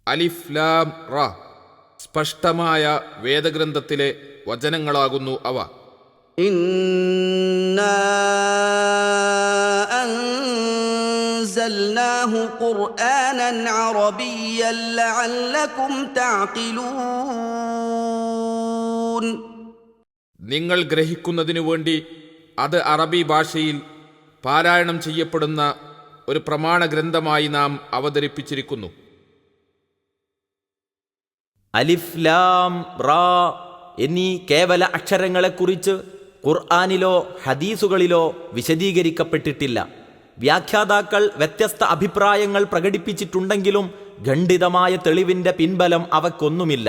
അലിഫ് ലാം റാ. സ്പഷ്ടമായ വേദഗ്രന്ഥത്തിലെ വചനങ്ങളാകുന്നു അവ. ഇന്നാ അൻസൽനാഹു ഖുർആനൻ അറബിയ്യൻ ലഅല്ലകും തഅഖിലൂൻ. നിങ്ങൾ ഗ്രഹിക്കുന്നതിനു വേണ്ടി അത് അറബി ഭാഷയിൽ പാരായണം ചെയ്യപ്പെടുന്ന ഒരു പ്രമാണ ഗ്രന്ഥമായി നാം അവതരിപ്പിച്ചിരിക്കുന്നു. അലിഫ് ലാം റാ എന്നീ കേവല അക്ഷരങ്ങളെക്കുറിച്ച് ഖുർആനിലോ ഹദീസുകളിലോ വിശദീകരിക്കപ്പെട്ടിട്ടില്ല. വ്യാഖ്യാതാക്കൾ വ്യത്യസ്ത അഭിപ്രായങ്ങൾ പ്രകടിപ്പിച്ചിട്ടുണ്ടെങ്കിലും ഖണ്ഡിതമായ തെളിവിൻ്റെ പിൻബലം അവയ്ക്കൊന്നുമില്ല.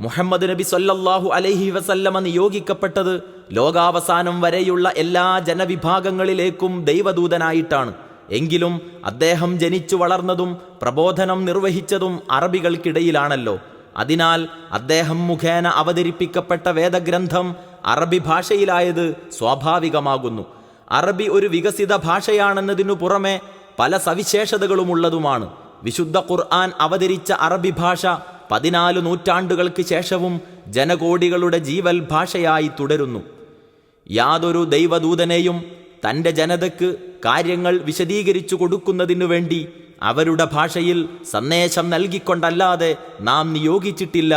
മുഹമ്മദ് നബി സല്ലല്ലാഹു അലൈഹി വസല്ലമ നിയോഗിക്കപ്പെട്ടത് ലോകാവസാനം വരെയുള്ള എല്ലാ ജനവിഭാഗങ്ങളിലേക്കും ദൈവദൂതനായിട്ടാണ്. എങ്കിലും അദ്ദേഹം ജനിച്ചു വളർന്നതും പ്രബോധനം നിർവഹിച്ചതും അറബികൾക്കിടയിലാണല്ലോ. അതിനാൽ അദ്ദേഹം മുഖേന അവതരിപ്പിക്കപ്പെട്ട വേദഗ്രന്ഥം അറബി ഭാഷയിലായത് സ്വാഭാവികമാകുന്നു. അറബി ഒരു വികസിത ഭാഷയാണെന്നതിനു പുറമെ പല സവിശേഷതകളുമുള്ളതുമാണ്. വിശുദ്ധ ഖുർആൻ അവതരിച്ച അറബി ഭാഷ 14 നൂറ്റാണ്ടുകൾക്ക് ശേഷവും ജനകോടികളുടെ ജീവൽ ഭാഷയായി തുടരുന്നു. യാതൊരു ദൈവദൂതനെയും തൻ്റെ ജനതയ്ക്ക് കാര്യങ്ങൾ വിശദീകരിച്ചു കൊടുക്കുന്നതിനു വേണ്ടി അവരുടെ ഭാഷയിൽ സന്ദേശം നൽകിക്കൊണ്ടല്ലാതെ നാം നിയോഗിച്ചിട്ടില്ല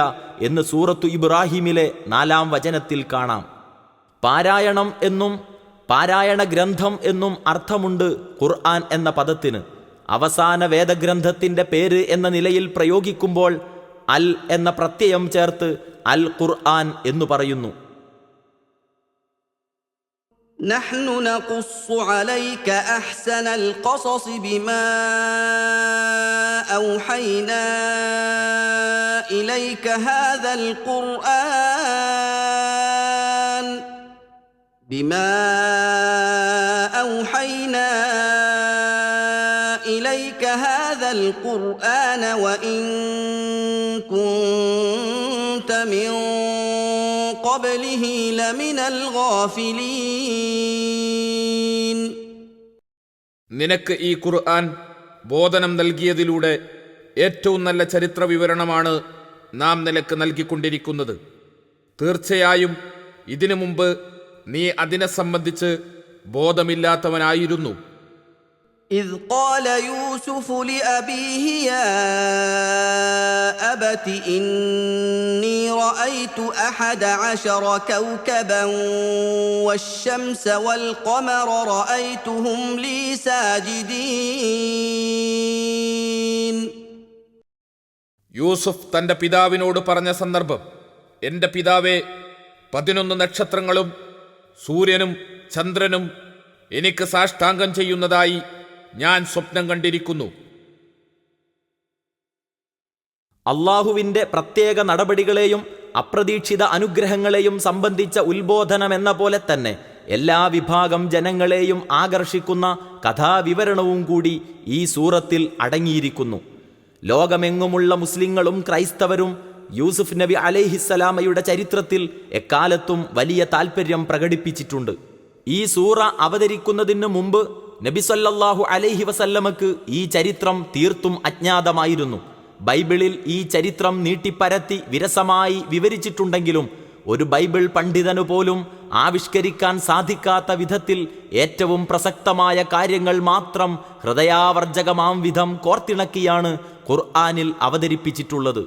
എന്ന് സൂറത്തു ഇബ്രാഹിമിലെ 4-ാം വചനത്തിൽ കാണാം. പാരായണം എന്നും പാരായണ ഗ്രന്ഥം എന്നും അർത്ഥമുണ്ട് ഖുർആൻ എന്ന പദത്തിന്. അവസാന വേദഗ്രന്ഥത്തിൻ്റെ പേര് എന്ന നിലയിൽ പ്രയോഗിക്കുമ്പോൾ അൽ എന്ന പ്രത്യയം ചേർത്ത് അൽ ഖുർആൻ എന്നു പറയുന്നു. نحن نقص عليك أحسن القصص بما أوحينا إليك هذا القرآن وإن كنت من قبله لمن الغافلين. നിനക്ക് ഈ ഖുർആൻ ബോധനം നൽകിയതിലൂടെ ഏറ്റവും നല്ല ചരിത്ര വിവരണമാണ് നാം നിനക്ക് നൽകിക്കൊണ്ടിരിക്കുന്നത്. തീർച്ചയായും ഇതിനു മുമ്പ് നീ അതിനെ സംബന്ധിച്ച് ബോധമില്ലാത്തവനായിരുന്നു. إذ قال يوسف لأبيه يا أبت إني رأيت 11 كوكبا والشمس والقمر رأيتهم لي ساجدين. യൂസുഫ് തൻ്റെ പിതാവിനോട് പറഞ്ഞ സന്ദർഭം, എൻ്റെ പിതാവേ, 11 നക്ഷത്രങ്ങളും സൂര്യനും ചന്ദ്രനും എനിക്ക് സാഷ്ടാംഗം ചെയ്യുന്നതായി ഞാൻ സ്വപ്നം കണ്ടിരിക്കുന്നു. അള്ളാഹുവിൻ്റെ പ്രത്യേക നടപടികളെയും അപ്രതീക്ഷിത അനുഗ്രഹങ്ങളെയും സംബന്ധിച്ച ഉത്ബോധനമെന്ന പോലെ തന്നെ എല്ലാ വിഭാഗം ജനങ്ങളെയും ആകർഷിക്കുന്ന കഥാവിവരണവും കൂടി ഈ സൂറത്തിൽ അടങ്ങിയിരിക്കുന്നു. ലോകമെങ്ങുമുള്ള മുസ്ലിങ്ങളും ക്രൈസ്തവരും യൂസുഫ് നബി അലൈഹിസ്സലാമയുടെ ചരിത്രത്തിൽ എക്കാലത്തും വലിയ താൽപ്പര്യം പ്രകടിപ്പിച്ചിട്ടുണ്ട്. ഈ സൂറ അവതരിക്കുന്നതിന് മുമ്പ് നബി സല്ലല്ലാഹു അലൈഹി വസല്ലമക്ക് ഈ ചരിത്രം തീർത്തും അജ്ഞാതമായിരുന്നു. ബൈബിളിൽ ഈ ചരിത്രം നീട്ടിപ്പരത്തി വിരസമായി വിവരിച്ചിട്ടുണ്ടെങ്കിലും ഒരു ബൈബിൾ പണ്ഡിതനു പോലും ആവിഷ്കരിക്കാൻ സാധിക്കാത്ത വിധത്തിൽ ഏറ്റവും പ്രസക്തമായ കാര്യങ്ങൾ മാത്രം ഹൃദയാവർജകമാം വിധം കോർത്തിണക്കിയാണ് ഖുർആനിൽ അവതരിപ്പിച്ചിട്ടുള്ളത്.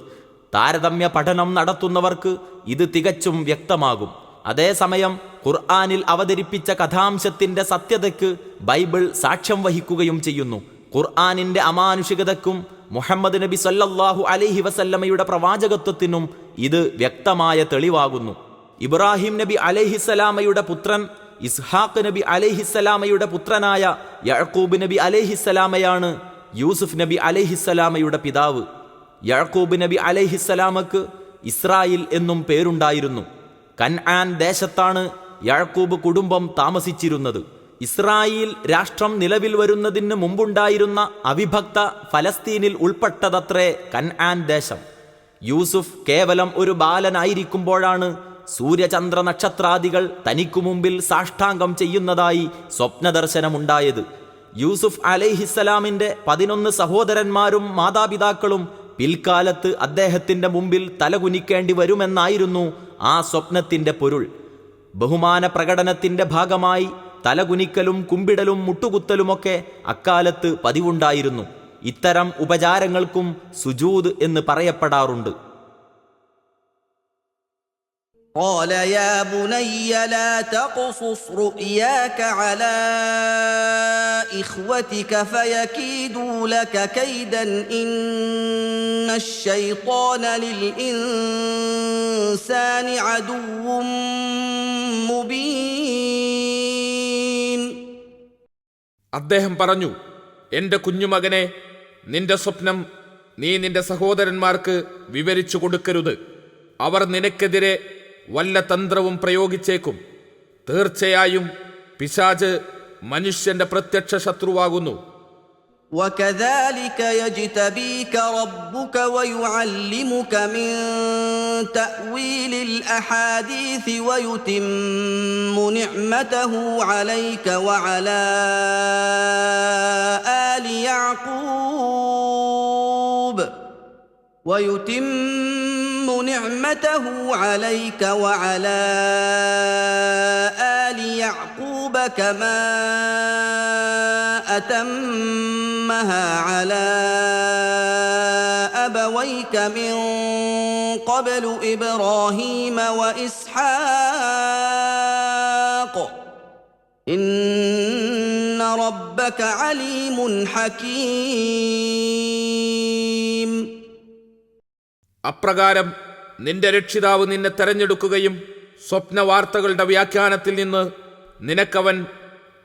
താരതമ്യ പഠനം നടത്തുന്നവർക്ക് ഇത് തികച്ചും വ്യക്തമാകും. അതേസമയം ഖുർആനിൽ അവതരിപ്പിച്ച കഥാംശത്തിന്റെ സത്യതയ്ക്ക് ബൈബിൾ സാക്ഷ്യം വഹിക്കുകയും ചെയ്യുന്നു. ഖുർആനിന്റെ അമാനുഷികതയ്ക്കും മുഹമ്മദ് നബി സല്ലല്ലാഹു അലൈഹി വസല്ലമയുടെ പ്രവാചകത്വത്തിനും ഇത് വ്യക്തമായ തെളിവാകുന്നു. ഇബ്രാഹിം നബി അലൈഹിസ്സലാമയുടെ പുത്രൻ ഇസ്ഹാഖ് നബി അലൈഹിസ്സലാമയുടെ പുത്രനായ യഅ്കൂബ് നബി അലൈഹിസ്സലാമയാണ് യൂസുഫ് നബി അലൈഹിസ്സലാമയുടെ പിതാവ്. യഅ്കൂബ് നബി അലൈഹിസ്സലാമക്ക് ഇസ്രായേൽ എന്നും പേരുണ്ടായിരുന്നു. കൻആൻ ദേശത്താണ് യഅ്കൂബ് കുടുംബം താമസിച്ചിരുന്നത്. ഇസ്രായേൽ രാഷ്ട്രം നിലവിൽ വരുന്നതിന് മുമ്പുണ്ടായിരുന്ന അവിഭക്ത ഫലസ്തീനിൽ ഉൾപ്പെട്ടതത്രേ കൻആൻ ദേശം. യൂസുഫ് കേവലം ഒരു ബാലനായിരിക്കുമ്പോഴാണ് സൂര്യചന്ദ്ര നക്ഷത്രാദികൾ തനിക്കു മുമ്പിൽ സാഷ്ടാംഗം ചെയ്യുന്നതായി സ്വപ്നദർശനമുണ്ടായത്. യൂസുഫ് അലൈഹിസ്സലാമിന്റെ 11 സഹോദരന്മാരും മാതാപിതാക്കളും പിൽക്കാലത്ത് അദ്ദേഹത്തിന്റെ മുമ്പിൽ തലകുനിക്കേണ്ടി വരുമെന്നായിരുന്നു ആ സ്വപ്നത്തിന്റെ പൊരുൾ. ബഹുമാന പ്രകടനത്തിന്റെ ഭാഗമായി തലകുനിക്കലും കുമ്പിടലും മുട്ടുകുത്തലുമൊക്കെ അക്കാലത്ത് പതിവുണ്ടായിരുന്നു. ഇത്തരം ഉപചാരങ്ങൾക്കും സുജൂദ് എന്ന് പറയപ്പെടാറുണ്ട്. قال يا بني لا تقصص رؤياك على إخوتك فيكيدوا لك كيدا إن الشيطان للإنسان عدو مبين. അദ്ദേഹം പറഞ്ഞു, എൻ്റെ കുഞ്ഞുമകനെ, നിന്റെ സ്വപ്നം നീ നിന്റെ സഹോദരന്മാർക്ക് വിവരിച്ചു കൊടുക്കരുത്. അവർ നിനക്കെതിരെ വല്ല തന്ത്രവും പ്രയോഗിച്ചേക്കും. തീർച്ചയായും പിശാച് മനുഷ്യന്റെ പ്രത്യക്ഷ ശത്രുവാകുന്നു. وكذلك يجتبيك ربك ويعلمك من تأويل الأحاديث ويتم نعمته عليك وعلى آل يعقوب كما أتمها على أبويك من قبل إبراهيم وإسحاق إن ربك عليم حكيم. അപ്രകാരം നിന്റെ രക്ഷിതാവ് നിന്നെ തെരഞ്ഞെടുക്കുകയും സ്വപ്നവാർത്തകളുടെ വ്യാഖ്യാനത്തിൽ നിന്ന് നിനക്കവൻ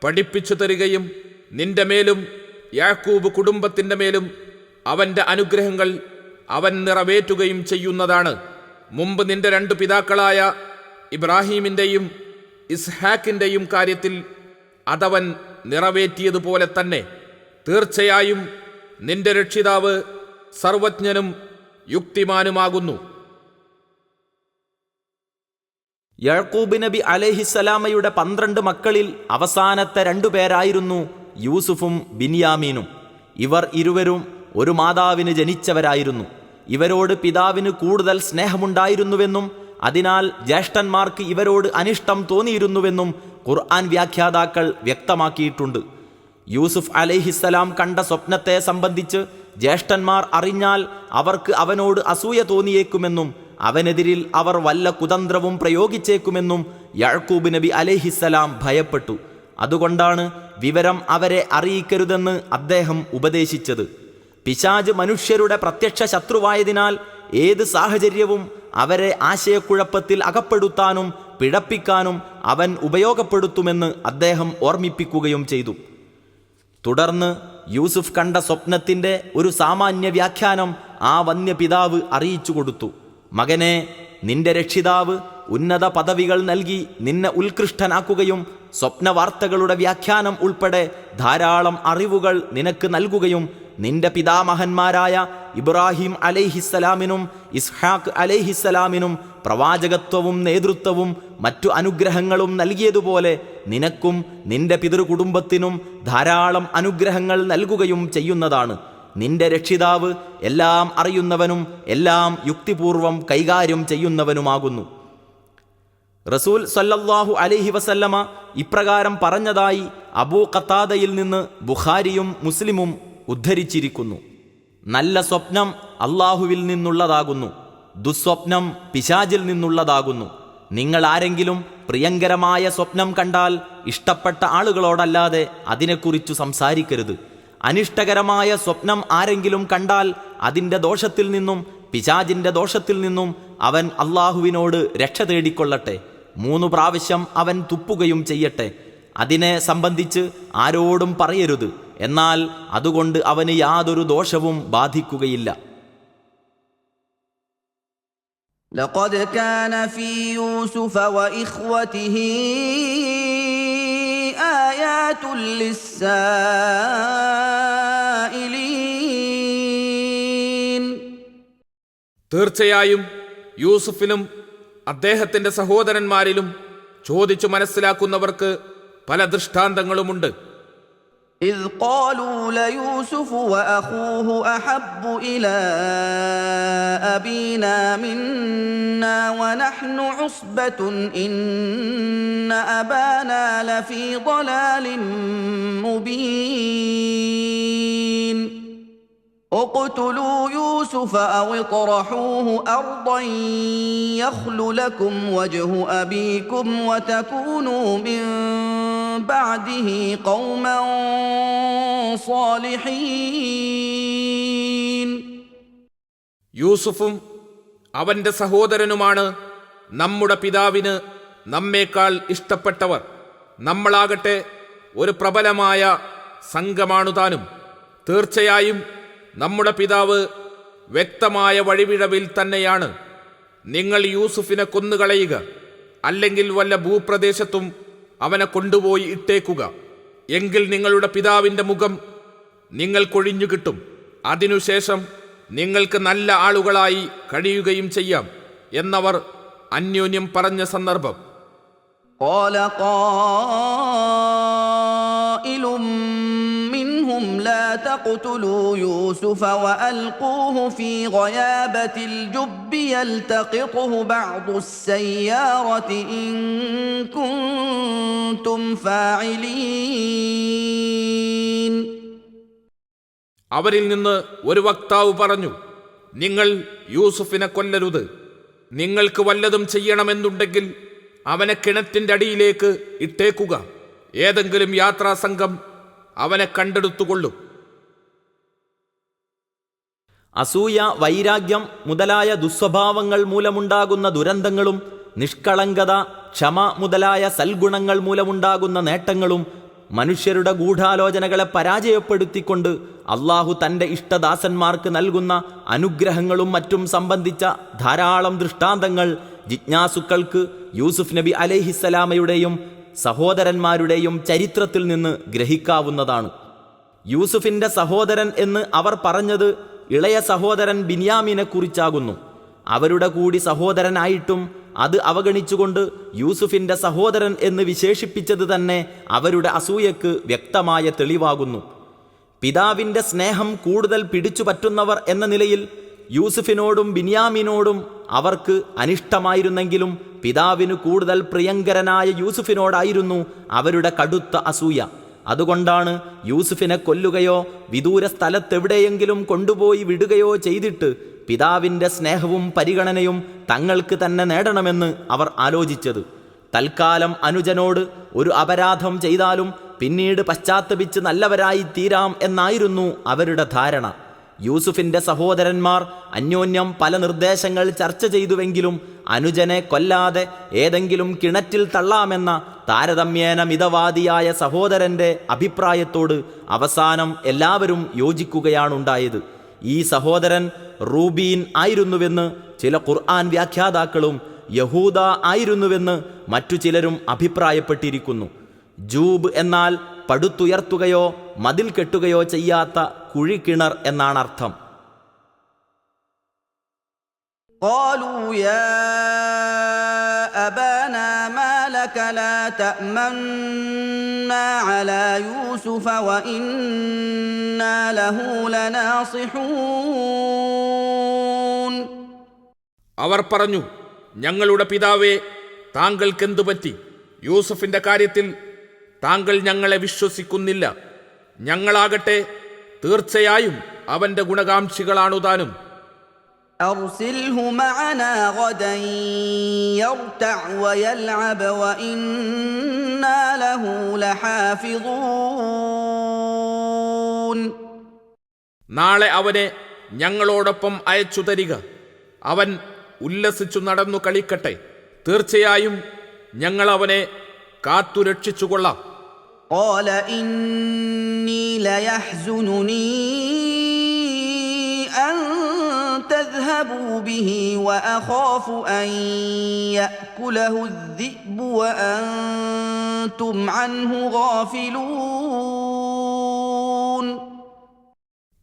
പഠിപ്പിച്ചു തരികയും നിന്റെ മേലും യാക്കൂബ് കുടുംബത്തിന്റെ മേലും അവന്റെ അനുഗ്രഹങ്ങൾ അവൻ നിറവേറ്റുകയും ചെയ്യുന്നതാണ്. മുമ്പ് നിന്റെ 2 പിതാക്കളായ ഇബ്രാഹീമിന്റെയും ഇസ്ഹാക്കിന്റെയും കാര്യത്തിൽ അതവൻ നിറവേറ്റിയതുപോലെ തന്നെ. തീർച്ചയായും നിന്റെ രക്ഷിതാവ് സർവജ്ഞനും യുക്തിമാനുമാകുന്നു. യഅ്കൂബ് നബി അലൈഹിസ്സലാമയുടെ 12 മക്കളിൽ അവസാനത്തെ 2 പേരായിരുന്നു യൂസുഫും ബിൻയാമീനും. ഇവർ ഇരുവരും ഒരു മാതാവിന് ജനിച്ചവരായിരുന്നു. ഇവരോട് പിതാവിന് കൂടുതൽ സ്നേഹമുണ്ടായിരുന്നുവെന്നും അതിനാൽ ജ്യേഷ്ഠന്മാർക്ക് ഇവരോട് അനിഷ്ടം തോന്നിയിരുന്നുവെന്നും ഖുർആൻ വ്യാഖ്യാതാക്കൾ വ്യക്തമാക്കിയിട്ടുണ്ട്. യൂസുഫ് അലൈഹിസ്സലാം കണ്ട സ്വപ്നത്തെ സംബന്ധിച്ച് ജ്യേഷ്ഠന്മാർ അറിഞ്ഞാൽ അവർക്ക് അവനോട് അസൂയ തോന്നിയേക്കുമെന്നും അവനെതിരിൽ അവർ വല്ല കുതന്ത്രവും പ്രയോഗിച്ചേക്കുമെന്നും യഅ്കൂബ് നബി അലൈഹിസ്സലാം ഭയപ്പെട്ടു. അതുകൊണ്ടാണ് വിവരം അവരെ അറിയിക്കരുതെന്ന് അദ്ദേഹം ഉപദേശിച്ചത്. പിശാച് മനുഷ്യരുടെ പ്രത്യക്ഷ ശത്രുവായതിനാൽ ഏത് സാഹചര്യവും അവരെ ആശയക്കുഴപ്പത്തിൽ അകപ്പെടുത്താനും പിഴപ്പിക്കാനും അവൻ ഉപയോഗപ്പെടുത്തുമെന്ന് അദ്ദേഹം ഓർമ്മിപ്പിക്കുകയും ചെയ്തു. തുടർന്ന് യൂസുഫ് കണ്ട സ്വപ്നത്തിന്റെ ഒരു സാമാന്യ വ്യാഖ്യാനം ആ വന്യപിതാവ് അറിയിച്ചു കൊടുത്തു. മകനെ, നിന്റെ രക്ഷിതാവ് ഉന്നത പദവികൾ നൽകി നിന്നെ ഉത്കൃഷ്ടനാക്കുകയും സ്വപ്നവാർത്തകളുടെ വ്യാഖ്യാനം ഉൾപ്പെടെ ധാരാളം അറിവുകൾ നിനക്ക് നൽകുകയും നിന്റെ പിതാമഹന്മാരായ ഇബ്രാഹിം അലൈഹിസ്സലാമിനും ഇസ്ഹാഖ് അലൈഹിസ്സലാമിനും പ്രവാചകത്വവും നേതൃത്വവും മറ്റു അനുഗ്രഹങ്ങളും നൽകിയതുപോലെ നിനക്കും നിന്റെ പിതൃകുടുംബത്തിനും ധാരാളം അനുഗ്രഹങ്ങൾ നൽകുകയും ചെയ്യുന്നതാണ്. നിന്റെ രക്ഷിതാവ് എല്ലാം അറിയുന്നവനും എല്ലാം യുക്തിപൂർവം കൈകാര്യം ചെയ്യുന്നവനുമാകുന്നു. റസൂൽ സല്ലല്ലാഹു അലൈഹി വസല്ലമ ഇപ്രകാരം പറഞ്ഞതായി അബൂ ഖതാദയിൽ നിന്ന് ബുഖാരിയും മുസ്ലിമും ഉദ്ധരിച്ചിരിക്കുന്നു. നല്ല സ്വപ്നം അള്ളാഹുവിൽ നിന്നുള്ളതാകുന്നു, ദുസ്വപ്നം പിശാചിൽ നിന്നുള്ളതാകുന്നു. നിങ്ങൾ ആരെങ്കിലും പ്രിയങ്കരമായ സ്വപ്നം കണ്ടാൽ ഇഷ്ടപ്പെട്ട ആളുകളോടല്ലാതെ അതിനെക്കുറിച്ചു സംസാരിക്കരുത്. അനിഷ്ടകരമായ സ്വപ്നം ആരെങ്കിലും കണ്ടാൽ അതിൻ്റെ ദോഷത്തിൽ നിന്നും പിശാചിൻ്റെ ദോഷത്തിൽ നിന്നും അവൻ അള്ളാഹുവിനോട് രക്ഷ തേടിക്കൊള്ളട്ടെ. 3 പ്രാവശ്യം അവൻ തുപ്പുകയും ചെയ്യട്ടെ. അതിനെ സംബന്ധിച്ച് ആരോടും പറയരുത്. എന്നാൽ അതുകൊണ്ട് അവന് യാതൊരു ദോഷവും ബാധിക്കുകയില്ല. لقد كان في يوسف وإخوته آيات للسائلين. തീർച്ചയായും യൂസുഫിലും അദ്ദേഹത്തിന്റെ സഹോദരന്മാരിലും ചോദിച്ചു മനസ്സിലാക്കുന്നവർക്ക് പല ദൃഷ്ടാന്തങ്ങളുമുണ്ട്. إذ قالوا ليوسف وأخوه أحب إلى أبينا منا ونحن عصبة إن أبانا لفي ضلال مبين اقتلوا يوسف أو اطرحوه أرضا يخل لكم وجه أبيكم وتكونوا من بعده قوما صالحين. യൂസുഫും അവന്റെ സഹോദരനുമാണ് നമ്മുടെ പിതാവിന് നമ്മേക്കാൾ ഇഷ്ടപ്പെട്ടവർ. നമ്മളാകട്ടെ ഒരു പ്രബലമായ സംഘമാണുതാനും. തീർച്ചയായും നമ്മുടെ പിതാവ് വ്യക്തമായ വഴിവിഴവിൽ തന്നെയാണ്. നിങ്ങൾ യൂസുഫിനെ കൊന്നുകളയുക, അല്ലെങ്കിൽ വല്ല ഭൂപ്രദേശത്തും അവനെ കൊണ്ടുപോയി ഇട്ടേക്കുക. എങ്കിൽ നിങ്ങളുടെ പിതാവിൻ്റെ മുഖം നിങ്ങൾക്കൊഴിഞ്ഞു കിട്ടും. അതിനുശേഷം നിങ്ങൾക്ക് നല്ല ആളുകളായി കഴിയുകയും ചെയ്യാം എന്നവർ അന്യോന്യം പറഞ്ഞ സന്ദർഭം. قال قائل منهم لا تقتلوا يوسف وألقوه في غيابة الجب يلتقطه بعض السيارة إن كنتم فاعلين. അവരിൽ നിന്ന് ഒരു വക്താവ് പറഞ്ഞു, നിങ്ങൾ യൂസുഫിനെ കൊല്ലരുത്. നിങ്ങൾക്ക് വല്ലതും ചെയ്യണമെന്നുണ്ടെങ്കിൽ അവനെ കിണറ്റിൻ്റെ അടിയിലേക്ക് ഇട്ടേക്കുക. ഏതെങ്കിലും യാത്രാസംഘം അവനെ കണ്ടെടുത്തുകൊള്ളും. അസൂയ, വൈരാഗ്യം മുതലായ ദുസ്വഭാവങ്ങൾ മൂലമുണ്ടാകുന്ന ദുരന്തങ്ങളും നിഷ്കളങ്കത, ക്ഷമ മുതലായ സൽഗുണങ്ങൾ മൂലമുണ്ടാകുന്ന നേട്ടങ്ങളും മനുഷ്യരുടെ ഗൂഢാലോചനകളെ പരാജയപ്പെടുത്തിക്കൊണ്ട് അള്ളാഹു തൻ്റെ ഇഷ്ടദാസന്മാർക്ക് നൽകുന്ന അനുഗ്രഹങ്ങളും മറ്റും സംബന്ധിച്ച ധാരാളം ദൃഷ്ടാന്തങ്ങൾ ജിജ്ഞാസുക്കൾക്ക് യൂസുഫ് നബി അലൈഹിസ്സലാമയുടെയും സഹോദരന്മാരുടെയും ചരിത്രത്തിൽ നിന്ന് ഗ്രഹിക്കാവുന്നതാണ്. യൂസുഫിൻ്റെ സഹോദരൻ എന്ന് അവർ പറഞ്ഞത് ഇളയ സഹോദരൻ ബിന്യാമിനെ കുറിച്ചാകുന്നു. അവരുടെ കൂടി സഹോദരനായിട്ടും അത് അവഗണിച്ചുകൊണ്ട് യൂസുഫിൻ്റെ സഹോദരൻ എന്ന് വിശേഷിപ്പിച്ചത് തന്നെ അവരുടെ അസൂയക്ക് വ്യക്തമായ തെളിവാകുന്നു. പിതാവിൻ്റെ സ്നേഹം കൂടുതൽ പിടിച്ചുപറ്റുന്നവർ എന്ന നിലയിൽ യൂസുഫിനോടും ബിന്യാമിനോടും അവർക്ക് അനിഷ്ടമായിരുന്നെങ്കിലും പിതാവിന് കൂടുതൽ പ്രിയങ്കരനായ യൂസുഫിനോടായിരുന്നു അവരുടെ കടുത്ത അസൂയ. അതുകൊണ്ടാണ് യൂസുഫിനെ കൊല്ലുകയോ വിദൂര സ്ഥലത്തെവിടെയെങ്കിലും കൊണ്ടുപോയി വിടുകയോ ചെയ്തിട്ട് പിതാവിൻ്റെ സ്നേഹവും പരിഗണനയും തങ്ങൾക്ക് തന്നെ നേടണമെന്ന് അവർ ആലോചിച്ചത്. തൽക്കാലം അനുജനോട് ഒരു അപരാധം ചെയ്താലും പിന്നീട് പശ്ചാത്തപിച്ച് നല്ലവരായി തീരാം എന്നായിരുന്നു അവരുടെ ധാരണ. യൂസുഫിൻ്റെ സഹോദരന്മാർ അന്യോന്യം പല നിർദ്ദേശങ്ങൾ ചർച്ച ചെയ്തുവെങ്കിലും അനുജനെ കൊല്ലാതെ ഏതെങ്കിലും കിണറ്റിൽ തള്ളാമെന്ന താരതമ്യേന മിതവാദിയായ സഹോദരൻ്റെ അഭിപ്രായത്തോട് അവസാനം എല്ലാവരും യോജിക്കുകയാണുണ്ടായത്. ഈ സഹോദരൻ റൂബീൻ ആയിരുന്നുവെന്ന് ചില ഖുർആൻ വ്യാഖ്യാതാക്കളും യഹൂദ ആയിരുന്നുവെന്ന് മറ്റു ചിലരും അഭിപ്രായപ്പെട്ടിരിക്കുന്നു. ജൂബ് എന്നാൽ പടുത്തുയർത്തുകയോ മതിൽ കെട്ടുകയോ ചെയ്യാത്ത കുഴിക്കിണർ എന്നാണ് അർത്ഥം. قالوا يا أبانا ما لك لا تأمنا على يوسف وإنا له لناصحون. അവർ പറഞ്ഞു, ഞങ്ങളുടെ പിതാവേ, താങ്കൾക്കെന്തു പറ്റി? യൂസുഫിന്റെ കാര്യത്തിൽ താങ്കൾ ഞങ്ങളെ വിശ്വസിക്കുന്നില്ല. ഞങ്ങളാകട്ടെ തീർച്ചയായും അവന്റെ ഗുണകാംക്ഷികളാണുതാനും. أرسله معنا غدا يرتع ويلعب وإنا له لحافظون. നാളെ അവനെ ഞങ്ങളോടൊപ്പം അയച്ചു തരിക. അവൻ ഉല്ലസിച്ചു നടന്നു കളിക്കട്ടെ. തീർച്ചയായും ഞങ്ങൾ അവനെ കാത്തുരക്ഷിച്ചുകൊള്ളാം. قال إني ليحزنني أن تذهبوا به وأخاف أن يأكله الذئب وأنتم عنه غافلون.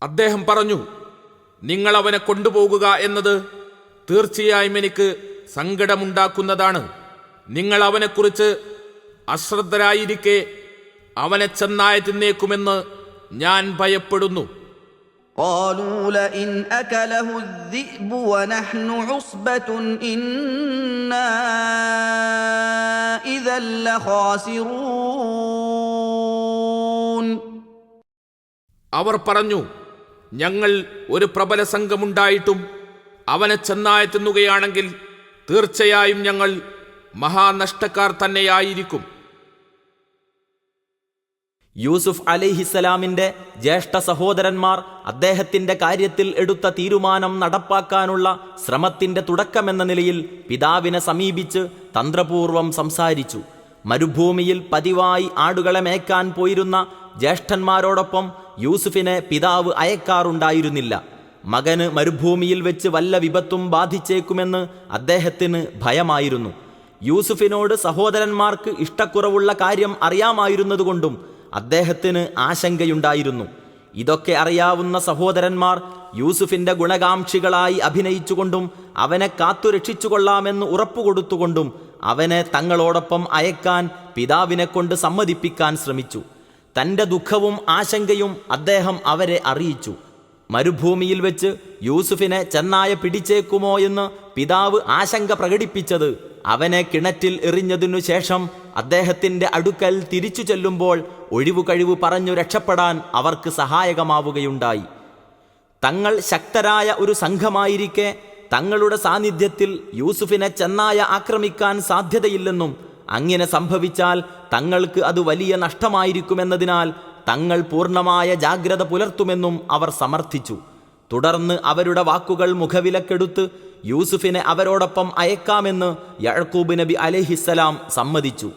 അദ്ദേഹം പറഞ്ഞു, നിങ്ങൾ അവനെ കൊണ്ടുപോകുക എന്നത് തീർച്ചയായും എനിക്ക് സങ്കടമുണ്ടാക്കുന്നതാണ്. നിങ്ങൾ അവനെക്കുറിച്ച് അശ്രദ്ധരായിരിക്കെ അവനെ ചെന്നായ തിന്നേക്കുമെന്ന് ഞാൻ ഭയപ്പെടുന്നു. قالوا لئن أكله الذئب ونحن عصبة إنا إذا لخاسرون. അവർ പറഞ്ഞു, ഞങ്ങൾ ഒരു പ്രബല സംഘമുണ്ടായിട്ടും അവനെ ചെന്നായ തിന്നുകയാണെങ്കിൽ തീർച്ചയായും ഞങ്ങൾ മഹാനഷ്ടക്കാർ തന്നെയായിരിക്കും. യൂസുഫ് അലൈഹിസ്സലാമിന്റെ ജ്യേഷ്ഠ സഹോദരന്മാർ അദ്ദേഹത്തിന്റെ കാര്യത്തിൽ എടുത്ത തീരുമാനം നടപ്പാക്കാനുള്ള ശ്രമത്തിന്റെ തുടക്കമെന്ന നിലയിൽ പിതാവിനെ സമീപിച്ച് തന്ത്രപൂർവം സംസാരിച്ചു. മരുഭൂമിയിൽ പതിവായി ആടുകളെ മേയ്ക്കാൻ പോയിരുന്ന ജ്യേഷ്ഠന്മാരോടൊപ്പം യൂസുഫിനെ പിതാവ് അയക്കാറുണ്ടായിരുന്നില്ല. മകന് മരുഭൂമിയിൽ വെച്ച് വല്ല വിപത്തും ബാധിച്ചേക്കുമെന്ന് അദ്ദേഹത്തിന് ഭയമായിരുന്നു. യൂസുഫിനോട് സഹോദരന്മാർക്ക് ഇഷ്ടക്കുറവുള്ള കാര്യം അറിയാമായിരുന്നതുകൊണ്ടും അദ്ദേഹത്തിന് ആശങ്കയുണ്ടായിരുന്നു. ഇതൊക്കെ അറിയാവുന്ന സഹോദരന്മാർ യൂസുഫിന്റെ ഗുണകാംക്ഷികളായി അഭിനയിച്ചുകൊണ്ടും അവനെ കാത്തുരക്ഷിച്ചുകൊള്ളാമെന്ന് ഉറപ്പുകൊടുത്തുകൊണ്ടും അവനെ തങ്ങളോടൊപ്പം അയക്കാൻ പിതാവിനെ കൊണ്ട് സമ്മതിപ്പിക്കാൻ ശ്രമിച്ചു. തന്റെ ദുഃഖവും ആശങ്കയും അദ്ദേഹം അവരെ അറിയിച്ചു. മരുഭൂമിയിൽ വെച്ച് യൂസുഫിനെ ചെന്നായ പിടിച്ചേക്കുമോ എന്ന് പിതാവ് ആശങ്ക പ്രകടിപ്പിച്ചത് അവനെ കിണറ്റിൽ എറിഞ്ഞതിനു ശേഷം അദ്ദേഹത്തിന്റെ അടുക്കൽ തിരിച്ചു ചെല്ലുമ്പോൾ ഒഴിവുകഴിവ് പറഞ്ഞു രക്ഷപ്പെടാൻ അവർക്ക് സഹായകമാവുകയുണ്ടായി. തങ്ങൾ ശക്തരായ ഒരു സംഘമായിരിക്കെ തങ്ങളുടെ സാന്നിധ്യത്തിൽ യൂസുഫിനെ ചെന്നായ ആക്രമിക്കാൻ സാധ്യതയില്ലെന്നും അങ്ങനെ സംഭവിച്ചാൽ തങ്ങൾക്ക് അത് വലിയ നഷ്ടമായിരിക്കുമെന്നതിനാൽ തങ്ങൾ പൂർണ്ണമായ ജാഗ്രത പുലർത്തുമെന്നും അവർ സമർത്ഥിച്ചു. തുടർന്ന് അവരുടെ വാക്കുകൾ മുഖവിലക്കെടുത്ത് യൂസുഫിനെ അവരോടൊപ്പം അയക്കാമെന്ന് യഅ്ഖൂബ് നബി അലൈഹിസ്സലാം സമ്മതിച്ചു.